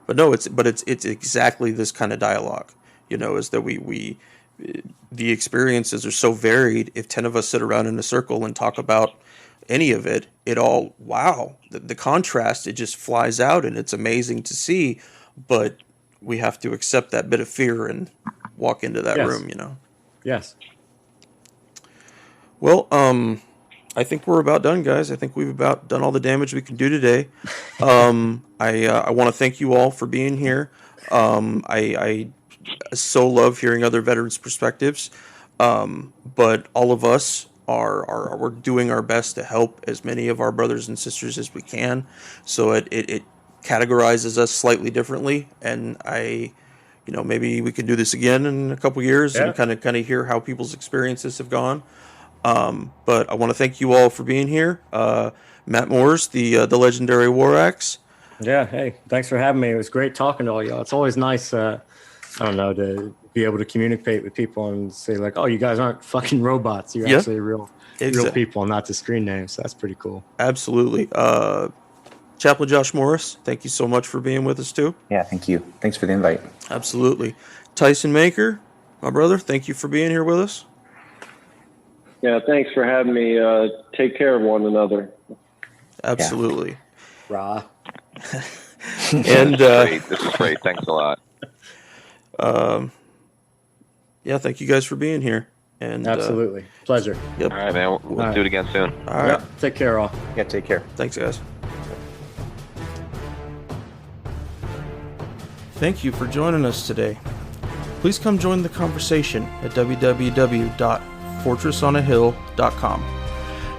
[SPEAKER 1] But no, it's exactly this kind of dialogue, is that we the experiences are so varied. If 10 of us sit around in a circle and talk about any of it, the contrast, it just flies out, and it's amazing to see. But we have to accept that bit of fear and walk into that room,
[SPEAKER 5] Yes.
[SPEAKER 1] Well, I think we're about done, guys. I think we've about done all the damage we can do today. I want to thank you all for being here. I so love hearing other veterans' perspectives. But all of us we're doing our best to help as many of our brothers and sisters as we can. So it categorizes us slightly differently, and maybe we can do this again in a couple years and kind of hear how people's experiences have gone. But I want to thank you all for being here. Matt Morris, the legendary Warax.
[SPEAKER 5] Yeah, hey, thanks for having me. It was great talking to all y'all. It's always nice, to be able to communicate with people and say, like, oh, you guys aren't fucking robots. You're actually real people, not the screen names. So that's pretty cool.
[SPEAKER 1] Absolutely. Chaplain Josh Morris, thank you so much for being with us, too.
[SPEAKER 4] Yeah, thank you. Thanks for the invite.
[SPEAKER 1] Absolutely. Tyson Manker, my brother, thank you for being here with us.
[SPEAKER 6] Yeah, thanks for having me. Take care of one another.
[SPEAKER 1] Absolutely.
[SPEAKER 5] Rah.
[SPEAKER 1] And
[SPEAKER 3] This is great. Thanks a lot.
[SPEAKER 1] Thank you guys for being here. And
[SPEAKER 5] absolutely. Pleasure.
[SPEAKER 1] Yep.
[SPEAKER 3] All right, man. We'll do it again soon.
[SPEAKER 1] All right.
[SPEAKER 5] Yep. Take care, all.
[SPEAKER 4] Yeah, take care.
[SPEAKER 1] Thanks, guys. Thank you for joining us today. Please come join the conversation at www.fortressonahill.com.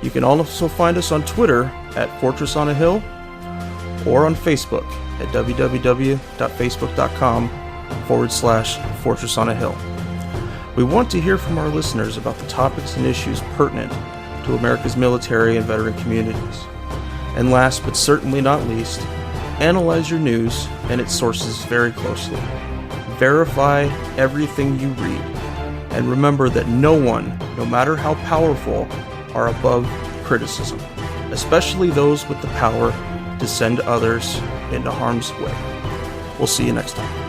[SPEAKER 1] You can also find us on Twitter at Fortress on a Hill, or on Facebook at www.facebook.com/Fortress on a Hill. We want to hear from our listeners about the topics and issues pertinent to America's military and veteran communities. And last but certainly not least, analyze your news and its sources very closely. Verify everything you read. And remember that no one, no matter how powerful, are above criticism, especially those with the power to send others into harm's way. We'll see you next time.